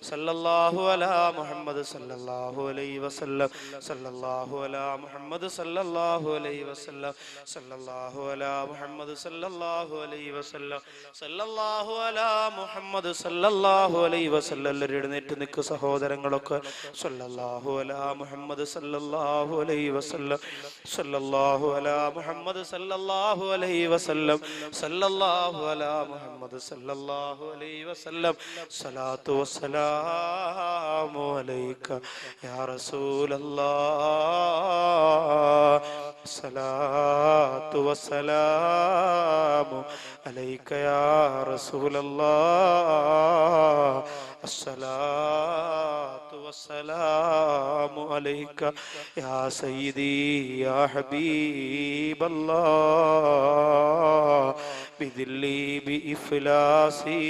സല്ലല്ലാഹു അലാ മുഹമ്മദ് സല്ലല്ലാഹു അലൈഹി വസല്ലം സല്ലല്ലാഹു അലാ മുഹമ്മദ് സല്ലല്ലാഹു അലൈഹി വസല്ലം സല്ലല്ലാഹു അലാ മുഹമ്മദ് സല്ലല്ലാഹു അലൈഹി വസല്ലം സല്ലല്ലാഹു അലാ മുഹമ്മദ് സല്ലല്ലാഹു അലൈഹി വസല്ലം. എല്ലാവരും എഴുന്നേറ്റ് നിൽക്കു സഹോദരങ്ങളൊക്കെ. സല്ലല്ലാഹു അലാ മുഹമ്മദ് സല്ലല്ലാഹു അലൈഹി വസല്ലം സല്ലല്ലാഹു അലാ മുഹമ്മദ് സല്ലല്ലാഹു അലൈഹി വസല്ലം സല്ലല്ലാഹു അലാ മുഹമ്മദ് സല്ലല്ലാഹു അലൈഹി വസല്ലം. സലാത്തു വസ്സലാമു അലൈക യാ റസൂലല്ലാഹ് സലാത്തു വസ്സലാമു അലൈക യാ റസൂലല്ലാഹ് അസ്സലാത്തു വസ്സലാമു അലൈക യാ സയ്യിദി യാ ഹബീബല്ലാഹ് ബിദില്ലി ബിഇഫ്ലാസി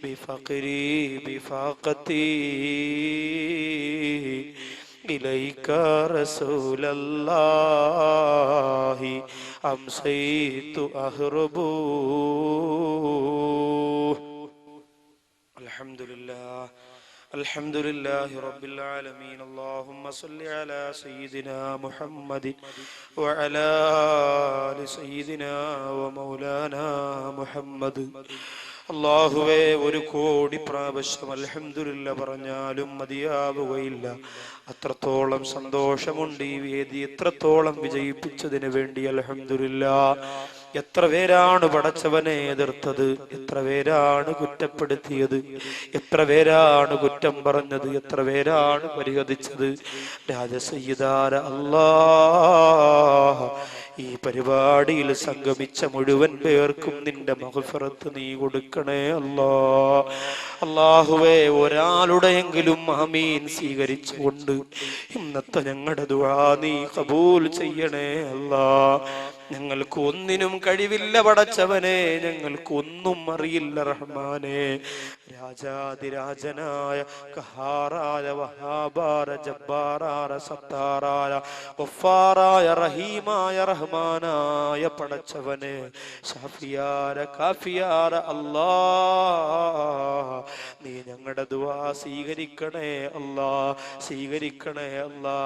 بفقري بفاقتي إليك رسول الله أمسيت أهرب. الحمد لله الحمد لله رب العالمين. اللهم صل على سيدنا محمد وعلى آل سيدنا ومولانا محمد. അല്ലാഹുവേ, 1 കോടി പ്രാവശ്യം അൽഹംദുലില്ലാ പറഞ്ഞാലും മതിയാവുകയില്ല. അത്രത്തോളം സന്തോഷമുണ്ട് ഈ വേദി എത്രത്തോളം വിജയിപ്പിച്ചതിന് വേണ്ടി അൽഹംദുലില്ലാ. എത്ര പേരാണ് പടച്ചവനെ എതിർത്തത്, എത്ര പേരാണ് കുറ്റപ്പെടുത്തിയത്, എത്ര പേരാണ് കുറ്റം പറഞ്ഞത്, എത്ര പേരാണ് പരിഹസിച്ചത്. രാജസയ്യിദാര അല്ലാഹ്, ഈ പരിപാടിയിൽ സംഗമിച്ച മുഴുവൻ പേർക്കും നിന്റെ മഗ്ഫിറത്ത് നീ കൊടുക്കണേ അല്ലാഹ്. അല്ലാഹുവേ, ഒരാളുടെയെങ്കിലും ആമീൻ സ്വീകരിച്ചുകൊണ്ട് ഇന്നത്തെ ഞങ്ങളുടെ ദുആ നീ ഖബൂൽ ചെയ്യണേ അല്ലാഹ്. ഞങ്ങൾക്ക് ഒന്നിനും കഴിവില്ല പടച്ചവനെ, ഞങ്ങൾക്ക് ഒന്നും അറിയില്ല റഹ്മാനെ. രാജാതിരാജനായ ഖഹാറായ വഹാബാര ജബ്ബാറായ സത്താറായ ഗഫാറായ റഹീമായ റഹ്മാനായ പടച്ചവനെ, ഷാഫിയാര കാഫിയാര അല്ലാ, നീ ഞങ്ങളുടെ ദുആ സ്വീകരിക്കണേ അല്ലാ, സ്വീകരിക്കണേ അല്ലാ.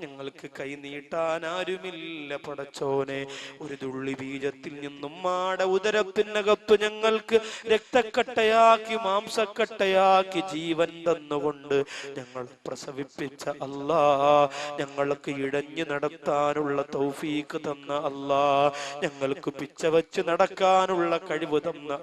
ഞങ്ങൾക്ക് കൈ നീട്ടാൻ ആരുമില്ല പടച്ചോനെ. ഒരു തുള്ളി ബീജത്തിൽ നിന്നും മാട ഉദരത്തിനകത്ത് ഞങ്ങൾക്ക് രക്തക്കട്ടയാക്കി മാംസക്കട്ടയാക്കി ജീവൻ തന്നുകൊണ്ട് ഞങ്ങൾ പ്രസവിപ്പിച്ച അല്ലാ, ഞങ്ങൾക്ക് ഇഴഞ്ഞു നടത്താനുള്ള തൗഫീക്ക് തന്ന അല്ലാ, ഞങ്ങൾക്ക് പിച്ചവച്ച് നടക്കാനുള്ള കഴിവ് തന്ന